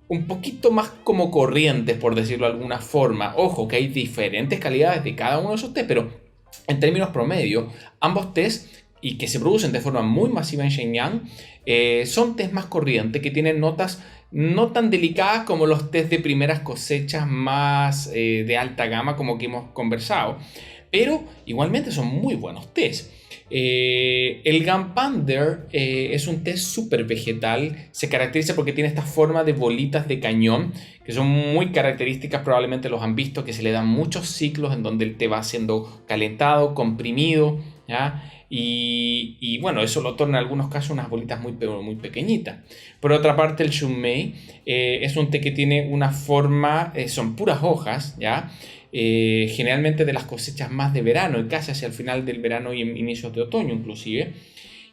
un poquito más como corrientes, por decirlo de alguna forma. Ojo, que hay diferentes calidades de cada uno de esos tés, pero en términos promedio, ambos tés, y que se producen de forma muy masiva en Shenyang, son tés más corrientes, que tienen notas no tan delicadas como los tés de primeras cosechas más de alta gama como que hemos conversado, pero igualmente son muy buenos tés. El Ganpander es un té súper vegetal, se caracteriza porque tiene esta forma de bolitas de cañón que son muy características, probablemente los han visto, que se le dan muchos ciclos en donde el té va siendo calentado, comprimido, ¿ya? y bueno, eso lo torna en algunos casos unas bolitas muy pequeñitas. Por otra parte, el Shumei es un té que tiene una forma, son puras hojas, ¿ya? Generalmente de las cosechas más de verano y casi hacia el final del verano y inicios de otoño inclusive.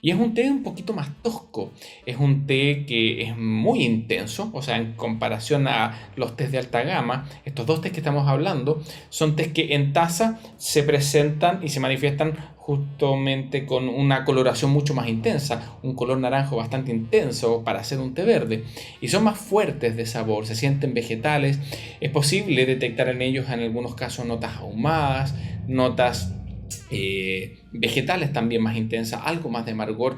Y es un té un poquito más tosco, es un té que es muy intenso, o sea, en comparación a los tés de alta gama, estos dos tés que estamos hablando son tés que en taza se presentan y se manifiestan justamente con una coloración mucho más intensa, un color naranjo bastante intenso para hacer un té verde, y son más fuertes de sabor, se sienten vegetales, es posible detectar en ellos en algunos casos notas ahumadas, notas vegetales también más intensas, algo más de amargor,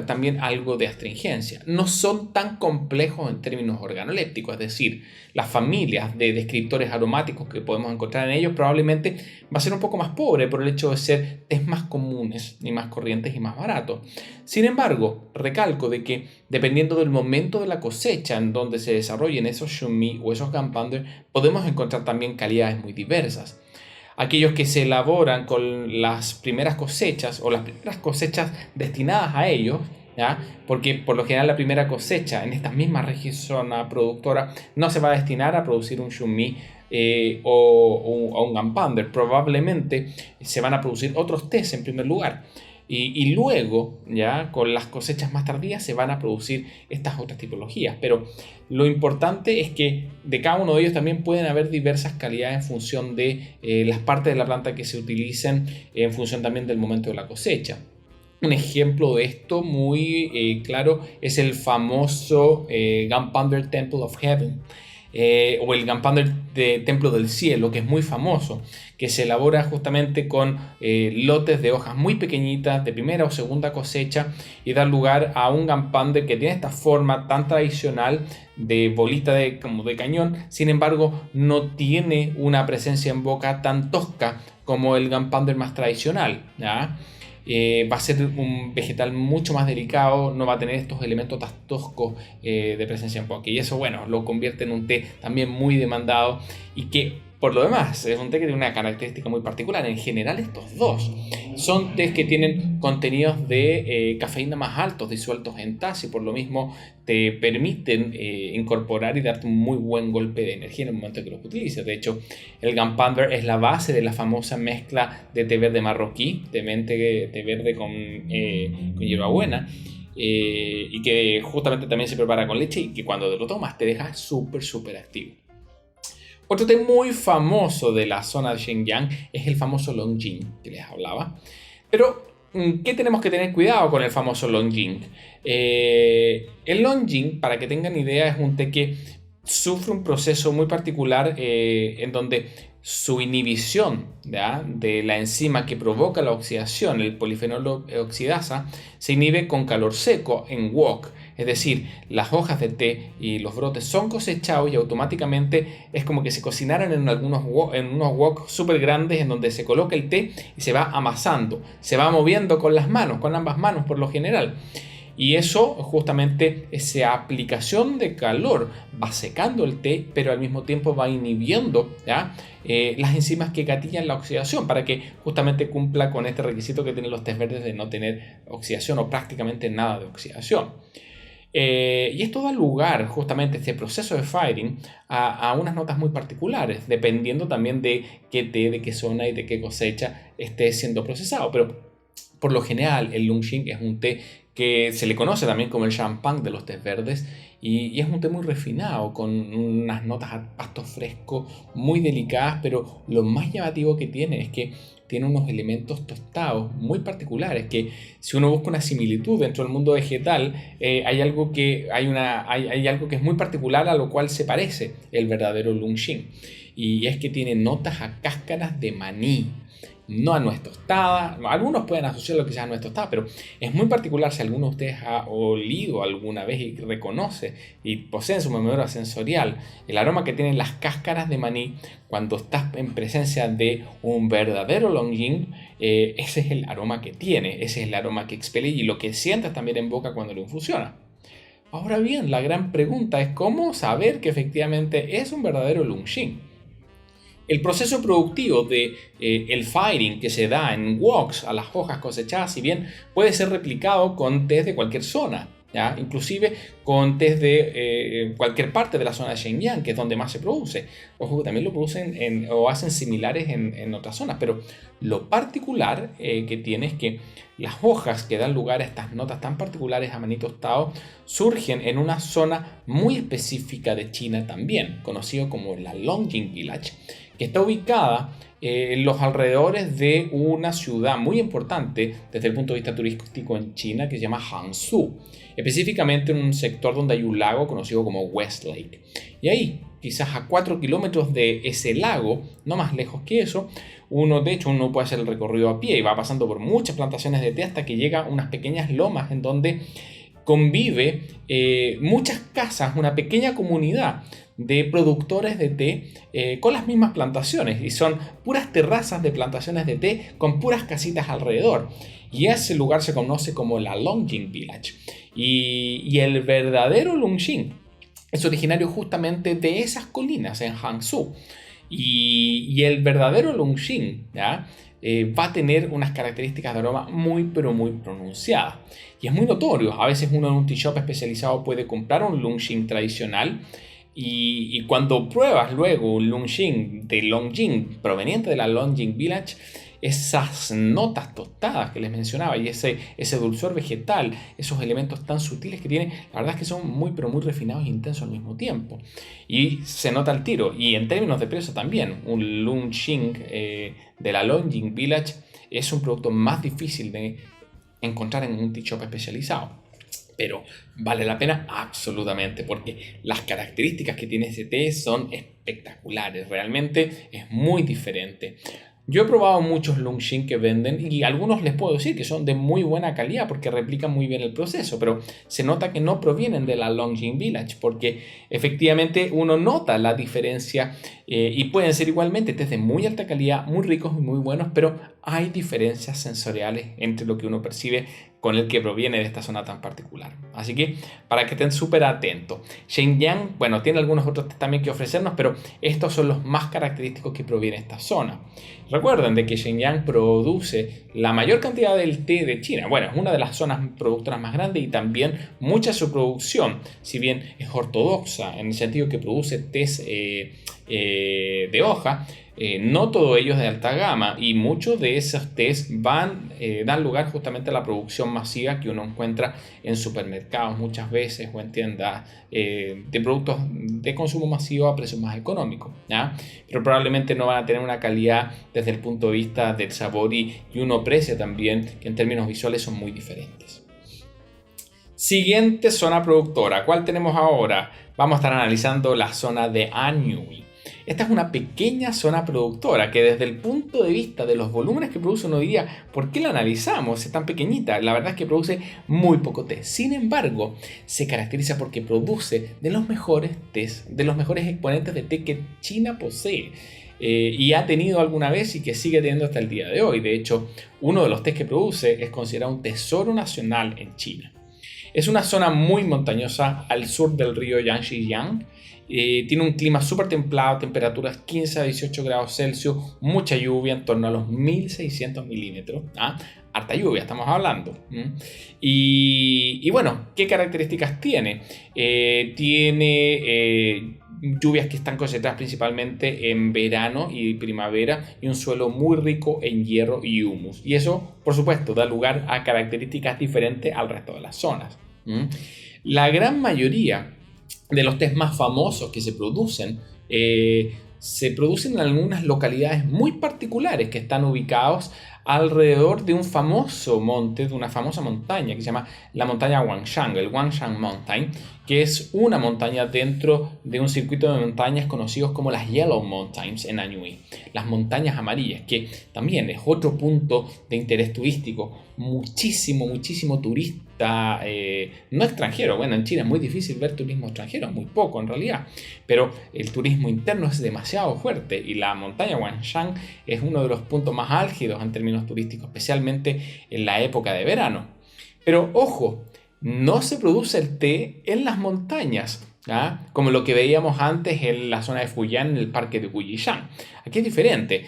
también algo de astringencia. No son tan complejos en términos organolépticos, es decir, las familias de descriptores aromáticos que podemos encontrar en ellos probablemente va a ser un poco más pobre por el hecho de ser tés más comunes y más corrientes y más baratos. Sin embargo, recalco de que dependiendo del momento de la cosecha en donde se desarrollen esos Shumei o esos Gampander, podemos encontrar también calidades muy diversas. Aquellos que se elaboran con las primeras cosechas o las primeras cosechas destinadas a ellos, ¿ya? Porque por lo general la primera cosecha en esta misma región productora no se va a destinar a producir un Shumei o un Gampander. Probablemente se van a producir otros tés en primer lugar. Y luego, ya con las cosechas más tardías, se van a producir estas otras tipologías. Pero lo importante es que de cada uno de ellos también pueden haber diversas calidades en función de las partes de la planta que se utilicen, en función también del momento de la cosecha. Un ejemplo de esto muy claro es el famoso Gampander Temple of Heaven. O el Gampander de Templo del Cielo, que es muy famoso, que se elabora justamente con lotes de hojas muy pequeñitas de primera o segunda cosecha y da lugar a un Gampander que tiene esta forma tan tradicional de bolita como de cañón. Sin embargo, no tiene una presencia en boca tan tosca como el Gampander más tradicional, ¿ya? Va a ser un vegetal mucho más delicado, no va a tener estos elementos tan toscos de presencia en boca. Y eso, bueno, lo convierte en un té también muy demandado y que, por lo demás, es un té que tiene una característica muy particular. En general, estos dos son tés que tienen contenidos de cafeína más altos disueltos en taza y por lo mismo te permiten incorporar y darte un muy buen golpe de energía en el momento que los utilices. De hecho, el Gampander es la base de la famosa mezcla de té verde marroquí, té verde con hierbabuena, y que justamente también se prepara con leche y que cuando te lo tomas te deja súper activo. Otro té muy famoso de la zona de Shenyang es el famoso Longjing que les hablaba. Pero, ¿qué tenemos que tener cuidado con el famoso Longjing? El Longjing, para que tengan idea, es un té que sufre un proceso muy particular en donde su inhibición, ¿ya?, de la enzima que provoca la oxidación, el polifenol oxidasa, se inhibe con calor seco en wok. Es decir, las hojas de té y los brotes son cosechados y automáticamente es como que se cocinaran en unos wok súper grandes en donde se coloca el té y se va amasando, se va moviendo con las manos, con ambas manos por lo general. Y eso, justamente, esa aplicación de calor va secando el té, pero al mismo tiempo va inhibiendo, ¿ya?, las enzimas que gatillan la oxidación para que justamente cumpla con este requisito que tienen los tés verdes de no tener oxidación o prácticamente nada de oxidación. Y esto da lugar justamente este proceso de firing a unas notas muy particulares, dependiendo también de qué té, de qué zona y de qué cosecha esté siendo procesado. Pero por lo general el Longjing es un té que se le conoce también como el champán de los tés verdes y es un té muy refinado, con unas notas a pasto fresco muy delicadas, pero lo más llamativo que tiene es que tiene unos elementos tostados muy particulares que, si uno busca una similitud dentro del mundo vegetal, hay algo que es muy particular a lo cual se parece el verdadero Longjing, y es que tiene notas a cáscaras de maní, no a nuez tostada. Algunos pueden asociarlo quizás a nuez tostada, pero es muy particular. Si alguno de ustedes ha olido alguna vez y reconoce y posee en su memoria sensorial el aroma que tienen las cáscaras de maní cuando estás en presencia de un verdadero Longjing, ese es el aroma que tiene, ese es el aroma que expele y lo que sientas también en boca cuando lo infusiona. Ahora bien, la gran pregunta es cómo saber que efectivamente es un verdadero Longjing. El proceso productivo de el firing que se da en woks a las hojas cosechadas, si bien puede ser replicado con tés de cualquier zona, ¿ya? Inclusive con tés de cualquier parte de la zona de Shenyang, que es donde más se produce. Ojo, que también lo producen o hacen similares en otras zonas, pero lo particular que tiene es que las hojas que dan lugar a estas notas tan particulares a maní tostado surgen en una zona muy específica de China también, conocido como la Longjing Village, que está ubicada en los alrededores de una ciudad muy importante desde el punto de vista turístico en China que se llama Hangzhou, específicamente en un sector donde hay un lago conocido como West Lake. Y ahí, quizás a 4 kilómetros de ese lago, no más lejos que eso, uno puede hacer el recorrido a pie y va pasando por muchas plantaciones de té hasta que llega a unas pequeñas lomas en donde convive muchas casas, una pequeña comunidad de productores de té con las mismas plantaciones, y son puras terrazas de plantaciones de té con puras casitas alrededor, y ese lugar se conoce como la Longjing Village, y el verdadero Longjing es originario justamente de esas colinas en Hangzhou, y el verdadero Longjing, ¿ya? Va a tener unas características de aroma muy pero muy pronunciadas, y es muy notorio. A veces uno en un tea shop especializado puede comprar un Longjing tradicional, y cuando pruebas luego un Longjing de Longjing proveniente de la Longjing Village, esas notas tostadas que les mencionaba y ese dulzor vegetal, esos elementos tan sutiles que tiene, la verdad es que son muy pero muy refinados e intensos al mismo tiempo, y se nota al tiro. Y en términos de precio también, un Longjing de la Longjing Village es un producto más difícil de encontrar en un tea shop especializado, pero vale la pena absolutamente, porque las características que tiene ese té son espectaculares, realmente es muy diferente. Yo he probado muchos Longjing que venden, y algunos les puedo decir que son de muy buena calidad porque replican muy bien el proceso, pero se nota que no provienen de la Longjing Village, porque efectivamente uno nota la diferencia, y pueden ser igualmente tés de muy alta calidad, muy ricos y muy buenos, pero hay diferencias sensoriales entre lo que uno percibe con el que proviene de esta zona tan particular. Así que para que estén súper atentos. Shenyang, bueno, tiene algunos otros también que ofrecernos, pero estos son los más característicos que proviene de esta zona. Recuerden de que Shenyang produce la mayor cantidad del té de China. Bueno, es una de las zonas productoras más grandes, y también mucha de su producción, si bien es ortodoxa en el sentido que produce tés de hoja, no todos ellos de alta gama, y muchos de esos tés dan lugar justamente a la producción masiva que uno encuentra en supermercados muchas veces, o en tiendas de productos de consumo masivo a precios más económicos, ¿ya? Pero probablemente no van a tener una calidad desde el punto de vista del sabor, y uno aprecia también que en términos visuales son muy diferentes. Siguiente zona productora, ¿cuál tenemos ahora? Vamos a estar analizando la zona de Anhui. Esta es una pequeña zona productora que, desde el punto de vista de los volúmenes que produce, uno diría, ¿por qué la analizamos? Es tan pequeñita. La verdad es que produce muy poco té. Sin embargo, se caracteriza porque produce de los mejores tés, de los mejores exponentes de té que China posee. Y ha tenido alguna vez, y que sigue teniendo hasta el día de hoy. De hecho, uno de los tés que produce es considerado un tesoro nacional en China. Es una zona muy montañosa al sur del río Yangtze. Tiene un clima súper templado, temperaturas 15 a 18 grados Celsius, mucha lluvia, en torno a los 1600 milímetros. Harta lluvia estamos hablando. Y bueno, ¿qué características tiene? Tiene lluvias que están concentradas principalmente en verano y primavera, y un suelo muy rico en hierro y humus. Y eso, por supuesto, da lugar a características diferentes al resto de las zonas. La gran mayoría de los tés más famosos que se producen en algunas localidades muy particulares que están ubicados alrededor de un famoso monte, de una famosa montaña que se llama la montaña Wangshan, el Wangshan Mountain, que es una montaña dentro de un circuito de montañas conocidos como las Yellow Mountains en Anhui, las montañas amarillas, que también es otro punto de interés turístico. Muchísimo turista, no extranjero. Bueno, en China es muy difícil ver turismo extranjero, muy poco en realidad, pero el turismo interno es demasiado fuerte, y la montaña Wangshan es uno de los puntos más álgidos en términos turísticos, especialmente en la época de verano. Pero ojo, no se produce el té en las montañas, ¿ah? Como lo que veíamos antes en la zona de Fujian, en el parque de Guyishan. Aquí es diferente.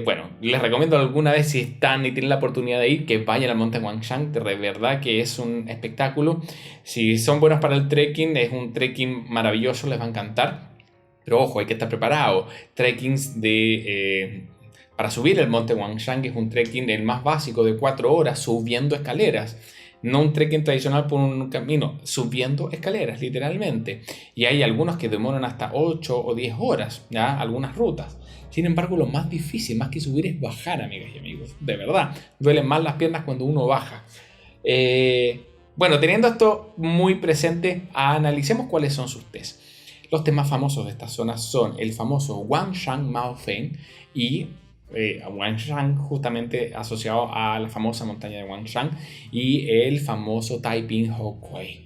Bueno, les recomiendo alguna vez, si están y tienen la oportunidad de ir, que vayan al monte Huangshan. De verdad que es un espectáculo. Si son buenos para el trekking, es un trekking maravilloso, les va a encantar. Pero ojo, hay que estar preparado. Trekkings para subir el monte Huangshan, que es un trekking el más básico de 4 horas subiendo escaleras. No un trekking tradicional por un camino, subiendo escaleras, literalmente. Y hay algunos que demoran hasta 8 o 10 horas, ¿ya? Algunas rutas. Sin embargo, lo más difícil, más que subir, es bajar, amigas y amigos. De verdad, duelen más las piernas cuando uno baja. Bueno, teniendo esto muy presente, analicemos cuáles son sus tés. Los tés más famosos de esta zona son el famoso Wangshan Maofeng y Wangshan, justamente asociado a la famosa montaña de Wangshan, y el famoso Taiping Hokway.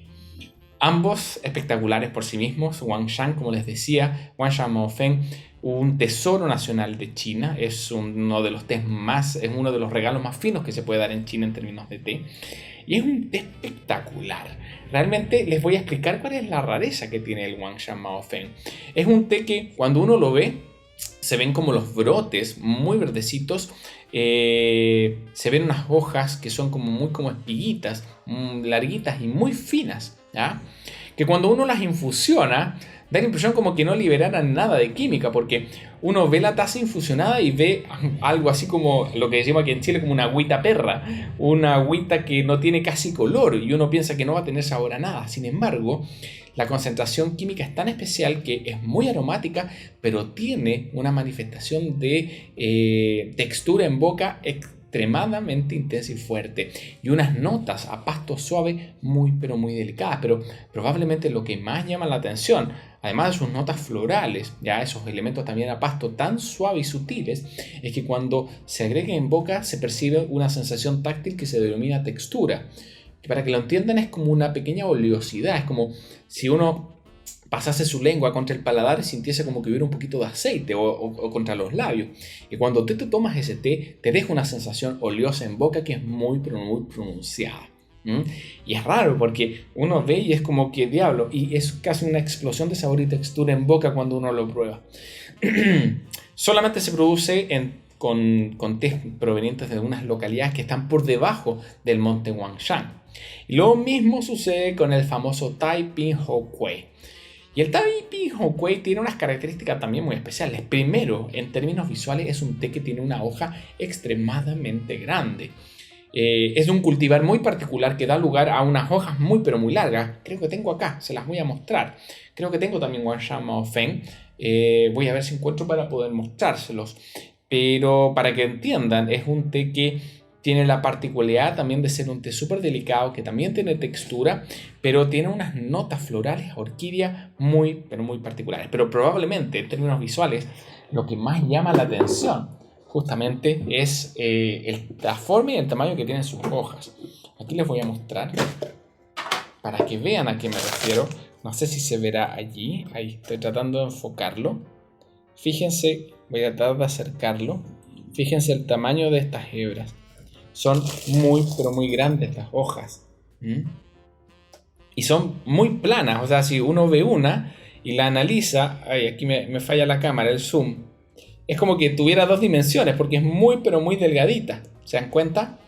Ambos espectaculares por sí mismos. Wangshan, como les decía, Wangshan Maofeng, un tesoro nacional de China, es uno de los tés es uno de los regalos más finos que se puede dar en China en términos de té. Y es un té espectacular. Realmente les voy a explicar cuál es la rareza que tiene el Wangshan Maofeng. Es un té que cuando uno lo ve, se ven como los brotes muy verdecitos. Se ven unas hojas que son muy como espiguitas, larguitas y muy finas, ¿ya? Que cuando uno las infusiona, da la impresión como que no liberaran nada de química, porque uno ve la taza infusionada y ve algo así como lo que decimos aquí en Chile como una agüita perra, una agüita que no tiene casi color y uno piensa que no va a tener sabor a nada. Sin embargo, la concentración química es tan especial que es muy aromática, pero tiene una manifestación de textura en boca extremadamente intensa y fuerte, y unas notas a pasto suave muy pero muy delicadas. Pero probablemente lo que más llama la atención, además de sus notas florales, ya esos elementos también a pasto tan suaves y sutiles, es que cuando se agrega en boca se percibe una sensación táctil que se denomina textura, que para que lo entiendan es como una pequeña oleosidad. Es como si uno pasase su lengua contra el paladar y sintiese como que hubiera un poquito de aceite o contra los labios. Y cuando tú te tomas ese té, te deja una sensación oleosa en boca que es muy, pero muy pronunciada. Y es raro porque uno ve y es como que diablo, y es casi una explosión de sabor y textura en boca cuando uno lo prueba. Solamente se produce con tés provenientes de unas localidades que están por debajo del monte Wangshan. Y lo mismo sucede con el famoso Taiping Hokway. Y el Taiping Hokway tiene unas características también muy especiales. Primero, en términos visuales, es un té que tiene una hoja extremadamente grande. Es un cultivar muy particular que da lugar a unas hojas muy pero muy largas. Creo que tengo acá, se las voy a mostrar. Creo que tengo también Wangshan Maofeng. Voy a ver si encuentro para poder mostrárselos. Pero para que entiendan, es un té que tiene la particularidad también de ser un té súper delicado, que también tiene textura, pero tiene unas notas florales a orquídea muy, pero muy particulares. Pero probablemente, en términos visuales, lo que más llama la atención justamente es la forma y el tamaño que tienen sus hojas. Aquí les voy a mostrar para que vean a qué me refiero. No sé si se verá allí. Ahí estoy tratando de enfocarlo. Fíjense, voy a tratar de acercarlo. Fíjense el tamaño de estas hebras. Son muy, pero muy grandes las hojas. Y son muy planas. O sea, si uno ve una y la analiza, ay, aquí me falla la cámara, el zoom. Es como que tuviera 2 dimensiones porque es muy, pero muy delgadita. ¿Se dan cuenta?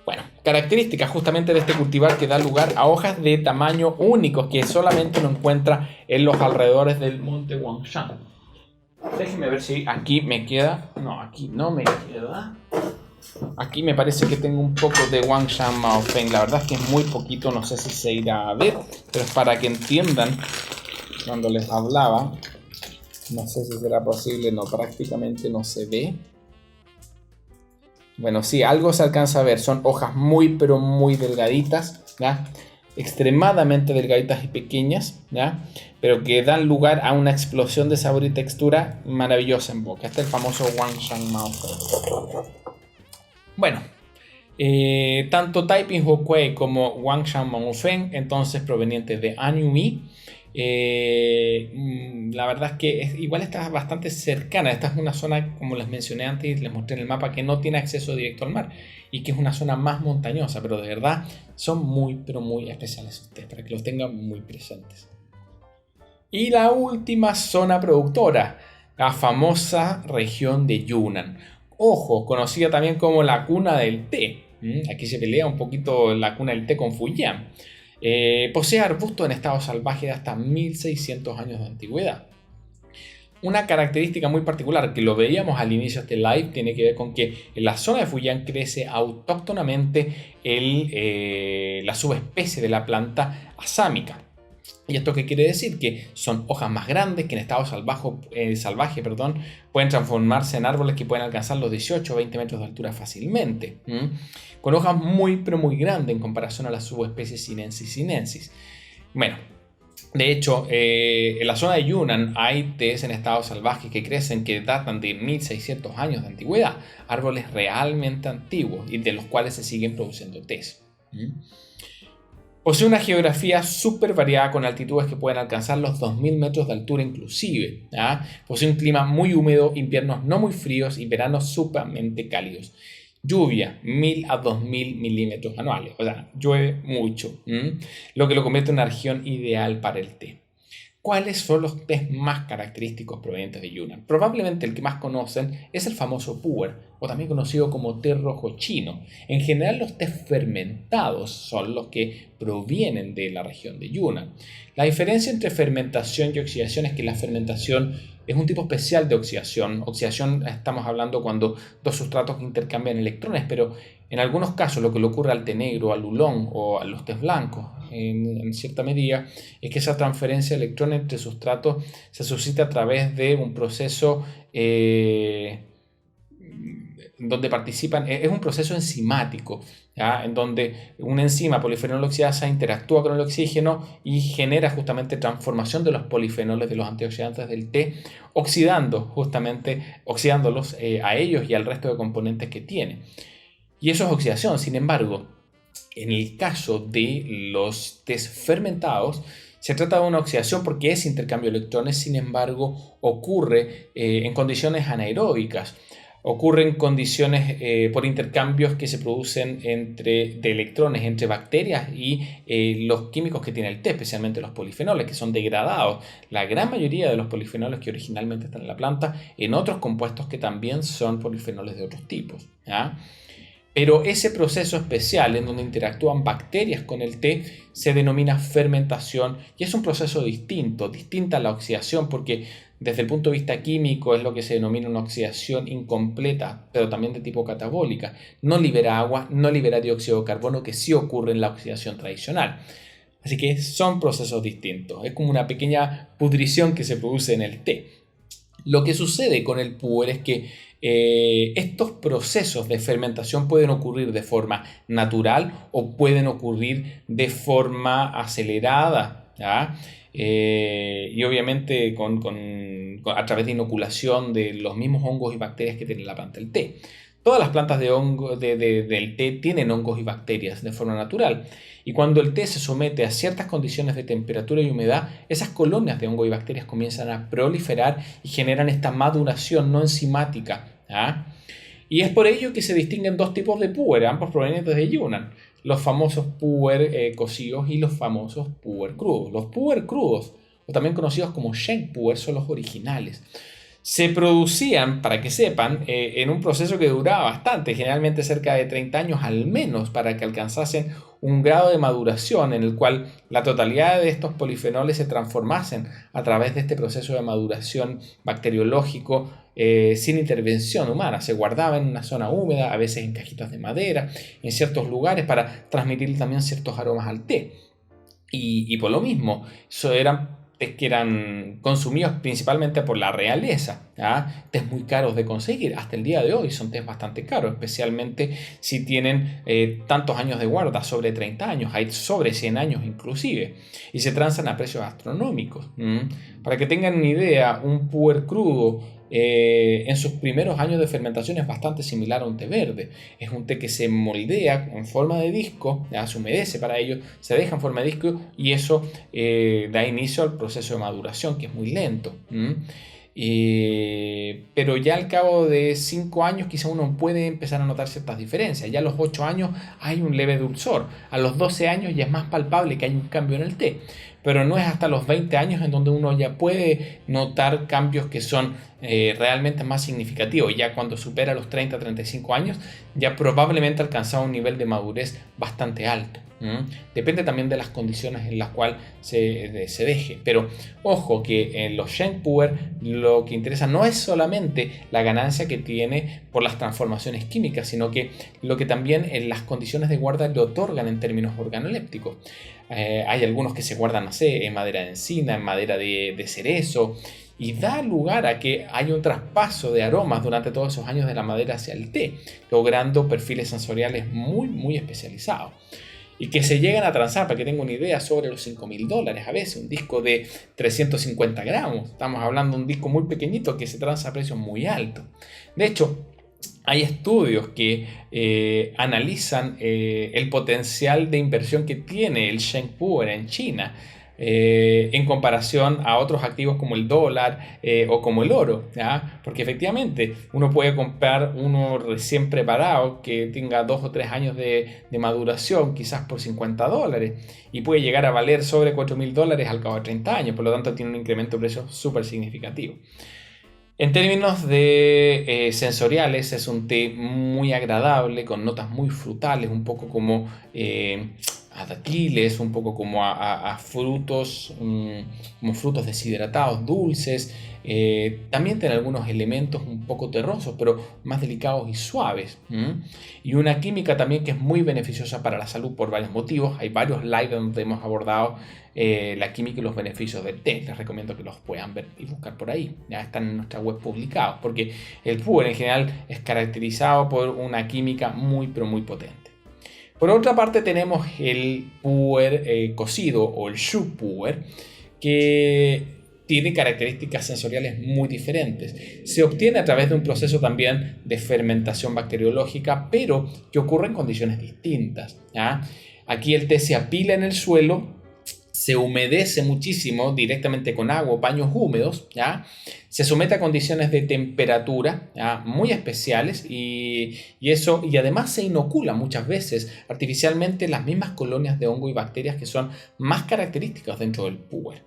Bueno, características justamente de este cultivar que da lugar a hojas de tamaño único que solamente uno encuentra en los alrededores del monte Wangshan. Déjenme ver si aquí me queda. No, aquí no me queda. Aquí me parece que tengo un poco de Wangshan Maofeng. La verdad es que es muy poquito, no sé si se irá a ver, pero es para que entiendan cuando les hablaba. No sé si será posible, no, prácticamente no se ve. Bueno, sí, algo se alcanza a ver. Son hojas muy, pero muy delgaditas, ¿ya? Extremadamente delgaditas y pequeñas, ¿ya? Pero que dan lugar a una explosión de sabor y textura maravillosa en boca. Este es el famoso Wangshan Maofeng. Bueno, tanto Taiping Hokway como Wangshan Maofeng, entonces provenientes de Anhui, la verdad es que igual está bastante cercana. Esta es una zona, como les mencioné antes y les mostré en el mapa, que no tiene acceso directo al mar y que es una zona más montañosa, pero de verdad son muy, pero muy especiales ustedes, para que los tengan muy presentes. Y la última zona productora, la famosa región de Yunnan. Ojo, conocida también como la cuna del té. Aquí se pelea un poquito la cuna del té con Fujian. Posee arbustos en estado salvaje de hasta 1600 años de antigüedad. Una característica muy particular que lo veíamos al inicio de este live tiene que ver con que en la zona de Fujian crece autóctonamente la subespecie de la planta asámica. ¿Y esto qué quiere decir? Que son hojas más grandes que en estado salvaje pueden transformarse en árboles que pueden alcanzar los 18 o 20 metros de altura fácilmente. Con hojas muy pero muy grandes en comparación a la subespecie sinensis sinensis. Bueno, de hecho, en la zona de Yunnan hay tés en estado salvaje que crecen, que datan de 1600 años de antigüedad. Árboles realmente antiguos y de los cuales se siguen produciendo tés. Posee una geografía súper variada con altitudes que pueden alcanzar los 2000 metros de altura inclusive. Posee un clima muy húmedo, inviernos no muy fríos y veranos sumamente cálidos. Lluvia, 1000 a 2000 milímetros anuales, o sea, llueve mucho, lo que lo convierte en una región ideal para el té. ¿Cuáles son los tés más característicos provenientes de Yunnan? Probablemente el que más conocen es el famoso pu'er, o también conocido como té rojo chino. En general los tés fermentados son los que provienen de la región de Yunnan. La diferencia entre fermentación y oxidación es que la fermentación es un tipo especial de oxidación. Oxidación estamos hablando cuando dos sustratos intercambian electrones, pero en algunos casos lo que le ocurre al té negro, al oolong o a los tés blancos en cierta medida es que esa transferencia de electrones entre sustratos se suscita a través de un proceso donde participan, es un proceso enzimático, ¿ya? En donde una enzima polifenol oxidasa interactúa con el oxígeno y genera justamente transformación de los polifenoles de los antioxidantes del té, oxidándolos a ellos y al resto de componentes que tiene. Y eso es oxidación. Sin embargo, en el caso de los tés fermentados, se trata de una oxidación porque es intercambio de electrones, sin embargo, ocurre en condiciones anaeróbicas. Ocurren condiciones por intercambios que se producen de electrones entre bacterias y los químicos que tiene el té, especialmente los polifenoles, que son degradados, la gran mayoría de los polifenoles que originalmente están en la planta, en otros compuestos que también son polifenoles de otros tipos, ¿ya? Pero ese proceso especial en donde interactúan bacterias con el té se denomina fermentación y es un proceso distinta a la oxidación porque desde el punto de vista químico es lo que se denomina una oxidación incompleta, pero también de tipo catabólica. No libera agua, no libera dióxido de carbono, que sí ocurre en la oxidación tradicional. Así que son procesos distintos. Es como una pequeña pudrición que se produce en el té. Lo que sucede con el pu'er es que estos procesos de fermentación pueden ocurrir de forma natural o pueden ocurrir de forma acelerada, ¿ya? Y obviamente a través de inoculación de los mismos hongos y bacterias que tiene la planta del té. Todas las plantas del té tienen hongos y bacterias de forma natural. Y cuando el té se somete a ciertas condiciones de temperatura y humedad, esas colonias de hongos y bacterias comienzan a proliferar y generan esta maduración no enzimática. Y es por ello que se distinguen dos tipos de pu'er, ambos provenientes de Yunnan. Los famosos pu'er cocidos y los famosos pu'er crudos. Los pu'er crudos, o también conocidos como Sheng pu'er, son los originales. Se producían, para que sepan, en un proceso que duraba bastante, generalmente cerca de 30 años al menos, para que alcanzasen un grado de maduración en el cual la totalidad de estos polifenoles se transformasen a través de este proceso de maduración bacteriológico sin intervención humana. Se guardaba en una zona húmeda, a veces en cajitas de madera, en ciertos lugares para transmitir también ciertos aromas al té. Y por lo mismo, eran tés que eran consumidos principalmente por la realeza, ¿ya? Tés muy caros de conseguir, hasta el día de hoy son tés bastante caros, especialmente si tienen tantos años de guarda, sobre 30 años, hay sobre 100 años inclusive, y se transan a precios astronómicos. Para que tengan una idea, un pu'er crudo en sus primeros años de fermentación es bastante similar a un té verde. Es un té que se moldea en forma de disco, ya se humedece para ello, se deja en forma de disco y eso da inicio al proceso de maduración, que es muy lento. Pero ya al cabo de 5 años quizá uno puede empezar a notar ciertas diferencias. Ya a los 8 años hay un leve dulzor. A los 12 años ya es más palpable que hay un cambio en el té. Pero no es hasta los 20 años en donde uno ya puede notar cambios que son realmente más significativos. Ya cuando supera los 30-35 años ya probablemente ha alcanzado un nivel de madurez bastante alto. Depende también de las condiciones en las cuales se deje. Pero ojo que en los Shen Puer lo que interesa no es solamente la ganancia que tiene por las transformaciones químicas, sino que lo que también en las condiciones de guarda le otorgan en términos organolépticos. Hay algunos que se guardan, no sé, en madera de encina, en madera de cerezo, y da lugar a que haya un traspaso de aromas durante todos esos años de la madera hacia el té, logrando perfiles sensoriales muy, muy especializados. Y que se llegan a transar, para que tenga una idea, sobre los $5.000 a veces, un disco de 350 gramos. Estamos hablando de un disco muy pequeñito que se transa a precios muy altos. De hecho, hay estudios que analizan el potencial de inversión que tiene el Shen Puer en China en comparación a otros activos como el dólar o como el oro, ¿ya? Porque efectivamente uno puede comprar uno recién preparado que tenga 2 o 3 años de maduración, quizás por $50, y puede llegar a valer sobre $4.000 al cabo de 30 años, por lo tanto tiene un incremento de precio súper significativo. En términos de sensoriales, es un té muy agradable, con notas muy frutales, un poco como a dátiles, un poco como a frutos, como frutos deshidratados, dulces. También tiene algunos elementos un poco terrosos, pero más delicados y suaves. Y una química también que es muy beneficiosa para la salud por varios motivos. Hay varios lives donde hemos abordado la química y los beneficios del té. Les recomiendo que los puedan ver y buscar por ahí. Ya están en nuestra web publicados, porque el puer en general es caracterizado por una química muy, pero muy potente. Por otra parte tenemos el puer cocido o el shu puer, que tiene características sensoriales muy diferentes. Se obtiene a través de un proceso también de fermentación bacteriológica, pero que ocurre en condiciones distintas, ¿ya? Aquí el té se apila en el suelo, se humedece muchísimo directamente con agua o paños húmedos, ¿ya? Se somete a condiciones de temperatura, ¿ya?, muy especiales y además se inocula muchas veces artificialmente las mismas colonias de hongo y bacterias que son más características dentro del puer.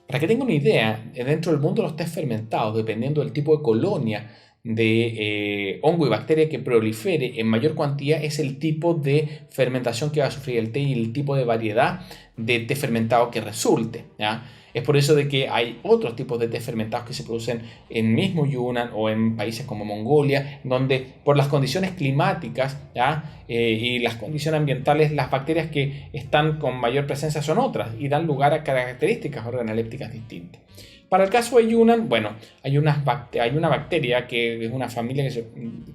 Para que tengan una idea, dentro del mundo de los tés fermentados, dependiendo del tipo de colonia de hongo y bacteria que prolifere en mayor cuantía, es el tipo de fermentación que va a sufrir el té y el tipo de variedad de té fermentado que resulte, ¿ya? Es por eso de que hay otros tipos de té fermentados que se producen en mismo Yunnan o en países como Mongolia, donde por las condiciones climáticas, ¿ya?, y las condiciones ambientales, las bacterias que están con mayor presencia son otras y dan lugar a características organolépticas distintas. Para el caso de Yunnan, bueno, hay una bacteria que es una familia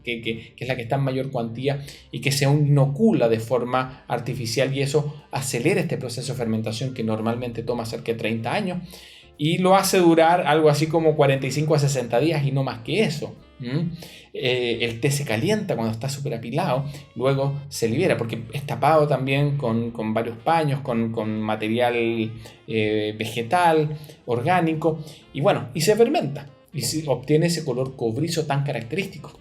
que es la que está en mayor cuantía y que se inocula de forma artificial, y eso acelera este proceso de fermentación que normalmente toma cerca de 30 años y lo hace durar algo así como 45 a 60 días y no más que eso. El té se calienta cuando está súper apilado, luego se libera porque es tapado también con varios paños, con material vegetal, orgánico, y bueno, y se fermenta y se obtiene ese color cobrizo tan característico.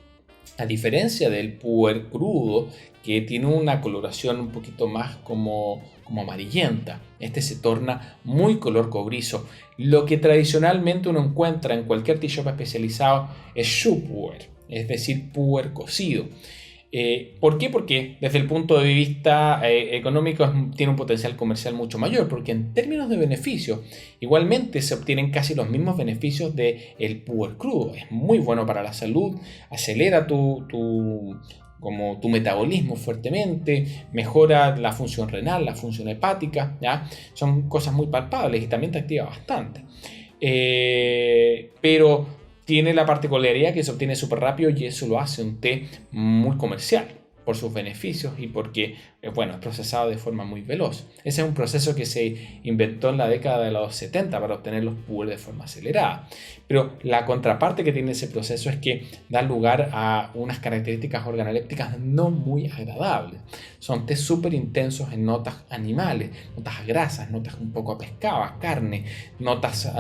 A diferencia del puer crudo, que tiene una coloración un poquito más como amarillenta, este se torna muy color cobrizo. Lo que tradicionalmente uno encuentra en cualquier tea shop especializado es shu puer, es decir, puer cocido. ¿Por qué? Porque desde el punto de vista económico tiene un potencial comercial mucho mayor, porque en términos de beneficios igualmente se obtienen casi los mismos beneficios del puer crudo. Es muy bueno para la salud, acelera tu metabolismo fuertemente, mejora la función renal, la función hepática, ¿ya? Son cosas muy palpables y también te activa bastante. Pero tiene la particularidad que se obtiene súper rápido y eso lo hace un té muy comercial por sus beneficios y porque bueno, es procesado de forma muy veloz. Ese es un proceso que se inventó en la década de los 70 para obtener los púberes de forma acelerada. Pero la contraparte que tiene ese proceso es que da lugar a unas características organolépticas no muy agradables. Son tés súper intensos en notas animales, notas a grasas, notas un poco a pescado, a carne, notas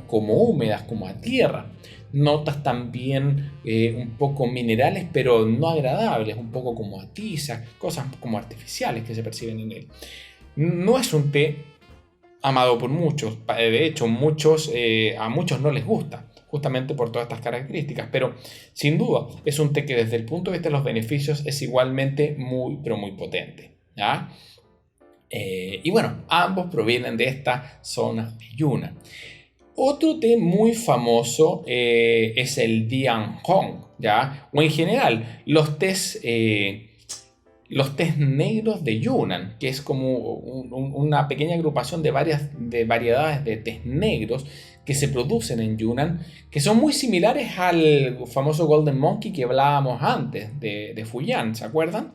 como húmedas, como a tierra. Notas también un poco minerales, pero no agradables, un poco como a tiza, cosas como artificiales que se perciben en él. No es un té amado por muchos, de hecho a muchos no les gusta, justamente por todas estas características, pero sin duda es un té que desde el punto de vista de los beneficios es igualmente muy, pero muy potente, ¿ya? Y bueno, ambos provienen de esta zona de Yunnan. Otro té muy famoso es el Dian Hong, ¿ya? O en general, los tés negros de Yunnan, que es como una pequeña agrupación de variedades de tés negros que se producen en Yunnan, que son muy similares al famoso Golden Monkey que hablábamos antes de Fujian, ¿se acuerdan?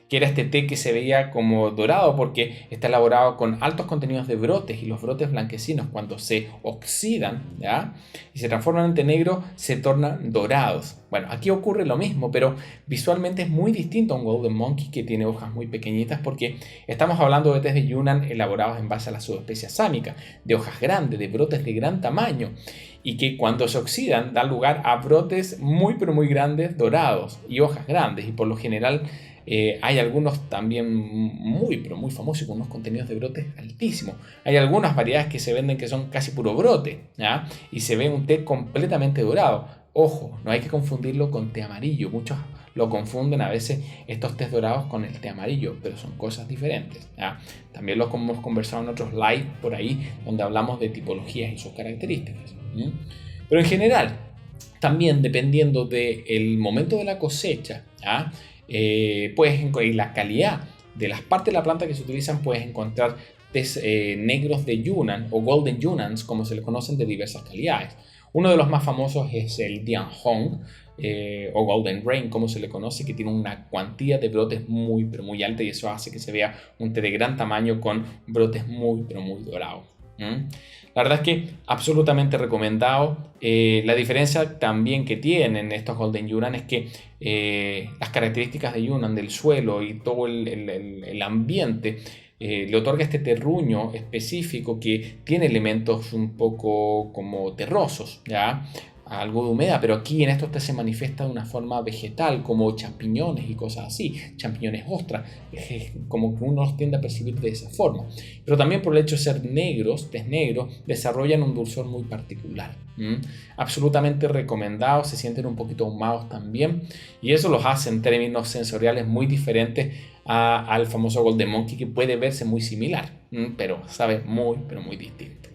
Que era este té que se veía como dorado porque está elaborado con altos contenidos de brotes, y los brotes blanquecinos cuando se oxidan, ¿ya?, y se transforman en té negro, se tornan dorados. Bueno, aquí ocurre lo mismo, pero visualmente es muy distinto a un Golden Monkey que tiene hojas muy pequeñitas, porque estamos hablando de tés de Yunnan elaborados en base a la subespecie sámica, de hojas grandes, de brotes de gran tamaño, y que cuando se oxidan dan lugar a brotes muy pero muy grandes, dorados, y hojas grandes, y por lo general hay algunos también muy pero muy famosos con unos contenidos de brotes altísimos. Hay algunas variedades que se venden que son casi puro brote, ¿ya?, y se ve un té completamente dorado. Ojo, no hay que confundirlo con té amarillo. Muchos lo confunden a veces estos tés dorados con el té amarillo, pero son cosas diferentes, ¿ya? También lo hemos conversado en otros live por ahí, donde hablamos de tipologías y sus características. Pero en general, también dependiendo del momento de la cosecha, ¿ya?, y la calidad de las partes de la planta que se utilizan, puedes encontrar tés negros de Yunnan o Golden Yunnans, como se le conocen, de diversas calidades. Uno de los más famosos es el Dian Hong o Golden Rain, como se le conoce, que tiene una cuantía de brotes muy pero muy alta, y eso hace que se vea un té de gran tamaño con brotes muy pero muy dorados. La verdad es que absolutamente recomendado. La diferencia también que tienen estos Golden Yunnan es que las características de Yunnan, del suelo y todo el ambiente, le otorga este terruño específico que tiene elementos un poco como terrosos, ¿ya?, algo de humedad, pero aquí en estos té se manifiesta de una forma vegetal, como champiñones y cosas así, champiñones ostras, como que uno los tiende a percibir de esa forma. Pero también por el hecho de ser negros, tés negros, desarrollan un dulzor muy particular. Absolutamente recomendado, se sienten un poquito ahumados también, y eso los hace en términos sensoriales muy diferentes al famoso Golden Monkey, que puede verse muy similar, pero sabe muy, pero muy distinto.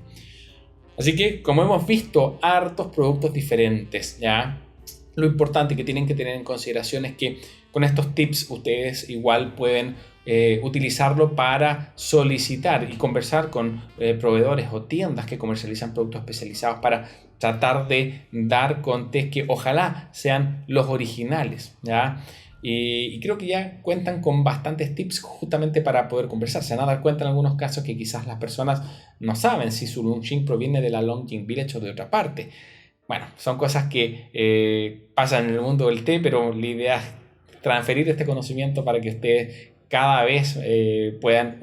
Así que, como hemos visto, hartos productos diferentes, ¿ya? Lo importante que tienen que tener en consideración es que con estos tips ustedes igual pueden utilizarlo para solicitar y conversar con proveedores o tiendas que comercializan productos especializados para tratar de dar con tés que ojalá sean los originales, ¿ya? Y creo que ya cuentan con bastantes tips justamente para poder conversar. Se van a dar cuenta en algunos casos que quizás las personas no saben si su Lunching proviene de la Longjing Village o de otra parte. Bueno, son cosas que pasan en el mundo del té, pero la idea es transferir este conocimiento para que ustedes cada vez puedan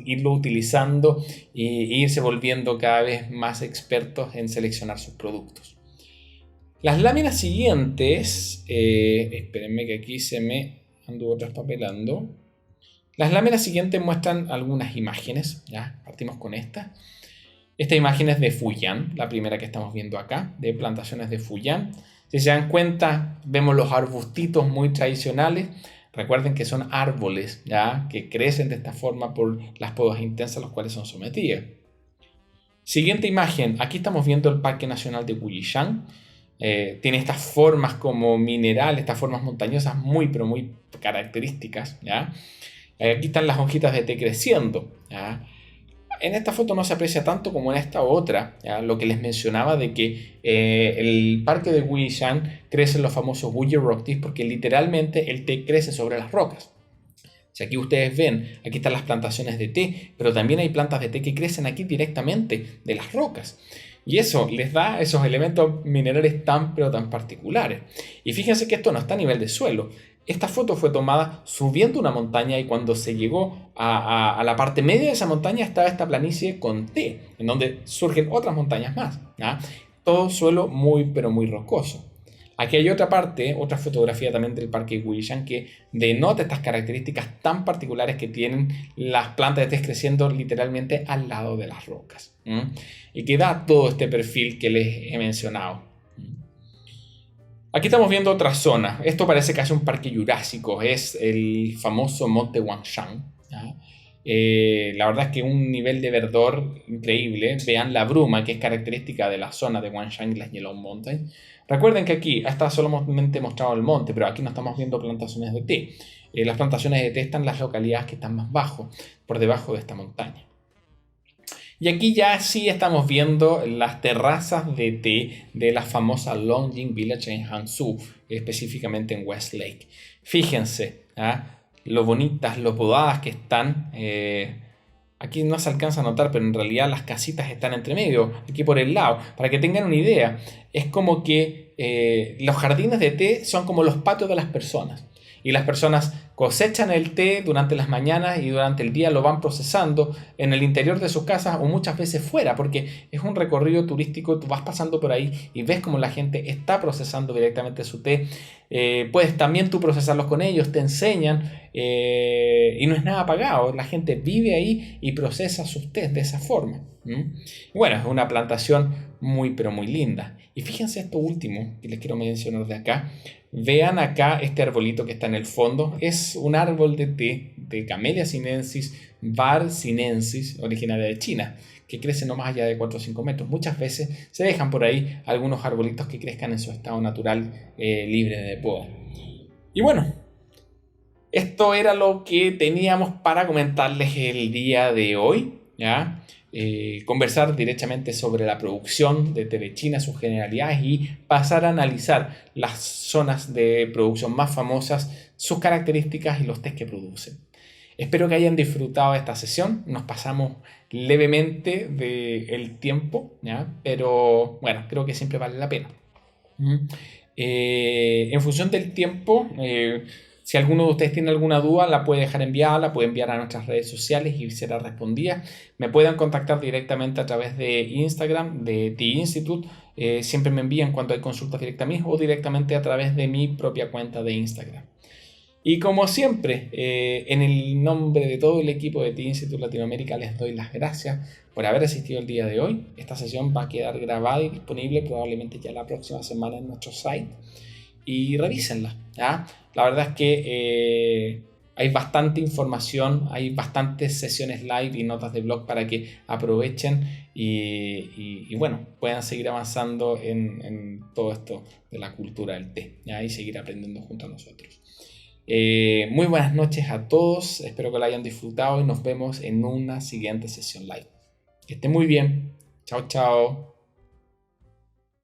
irlo utilizando e irse volviendo cada vez más expertos en seleccionar sus productos. Las láminas siguientes, espérenme que aquí se me anduvo traspapelando. Las láminas siguientes muestran algunas imágenes, ya partimos con esta. Esta imagen es de Fujian, la primera que estamos viendo acá, de plantaciones de Fujian. Si se dan cuenta, vemos los arbustitos muy tradicionales. Recuerden que son árboles, ya, que crecen de esta forma por las podas intensas a las cuales son sometidas. Siguiente imagen, aquí estamos viendo el Parque Nacional de Wuyishan. Tiene estas formas como mineral, estas formas montañosas muy pero muy características, ¿ya? Aquí están las hojitas de té creciendo, ¿ya? En esta foto no se aprecia tanto como en esta otra, ¿ya? Lo que les mencionaba de que el parque de Wuyishan crece en los famosos Wuyi Rock Teas, porque literalmente el té crece sobre las rocas. Si aquí ustedes ven, aquí están las plantaciones de té, pero también hay plantas de té que crecen aquí directamente de las rocas. Y eso les da esos elementos minerales tan pero tan particulares. Y fíjense que esto no está a nivel de suelo. Esta foto fue tomada subiendo una montaña y cuando se llegó a la parte media de esa montaña estaba esta planicie con té, en donde surgen otras montañas más. ¿Ya? Todo suelo muy pero muy rocoso. Aquí hay otra parte, otra fotografía también del Parque William que denota estas características tan particulares que tienen las plantas de té creciendo literalmente al lado de las rocas. Y que da todo este perfil que les he mencionado. Aquí estamos viendo otra zona. Esto parece casi un parque jurásico. Es el famoso monte Huangshan. La verdad es que un nivel de verdor increíble. Vean la bruma que es característica de la zona de Huangshan y las Yellow Mountains. Recuerden que aquí está solamente mostrado el monte, pero aquí no estamos viendo plantaciones de té. Las plantaciones de té están en las localidades que están más bajo, por debajo de esta montaña. Y aquí ya sí estamos viendo las terrazas de té de la famosa Longjing Village en Hangzhou, específicamente en Westlake. Fíjense lo bonitas, lo podadas que están. Aquí no se alcanza a notar, pero en realidad las casitas están entre medio, aquí por el lado. Para que tengan una idea, es como que los jardines de té son como los patios de las personas. Y las personas cosechan el té durante las mañanas y durante el día lo van procesando en el interior de sus casas o muchas veces fuera, porque es un recorrido turístico, tú vas pasando por ahí y ves cómo la gente está procesando directamente su té. Puedes también tú procesarlos con ellos, te enseñan y no es nada pagado, la gente vive ahí y procesa sus tés de esa forma. Bueno, es una plantación muy pero muy linda. Y fíjense esto último que les quiero mencionar de acá. Vean acá este arbolito que está en el fondo. Es un árbol de té de Camellia sinensis, var sinensis, originaria de China, que crece no más allá de 4 o 5 metros. Muchas veces se dejan por ahí algunos arbolitos que crezcan en su estado natural libre de poda. Y bueno, esto era lo que teníamos para comentarles el día de hoy, ¿ya? Conversar directamente sobre la producción de té de China, sus generalidades y pasar a analizar las zonas de producción más famosas, sus características y los tés que producen. Espero que hayan disfrutado de esta sesión. Nos pasamos levemente del tiempo, ¿ya? Pero bueno, creo que siempre vale la pena. En función del tiempo, si alguno de ustedes tiene alguna duda, la puede dejar enviada, la puede enviar a nuestras redes sociales y será respondida. Me pueden contactar directamente a través de Instagram, de The Institute. Siempre me envían cuando hay consultas directas a mí o directamente a través de mi propia cuenta de Instagram. Y como siempre, en el nombre de todo el equipo de The Institute Latinoamérica les doy las gracias por haber asistido el día de hoy. Esta sesión va a quedar grabada y disponible probablemente ya la próxima semana en nuestro site. Y revísenla, ¿ya? La verdad es que hay bastante información, hay bastantes sesiones live y notas de blog para que aprovechen y bueno, puedan seguir avanzando en todo esto de la cultura del té, ¿ya? Y seguir aprendiendo junto a nosotros. Muy buenas noches a todos, espero que lo hayan disfrutado y nos vemos en una siguiente sesión live. Que estén muy bien, chao chao.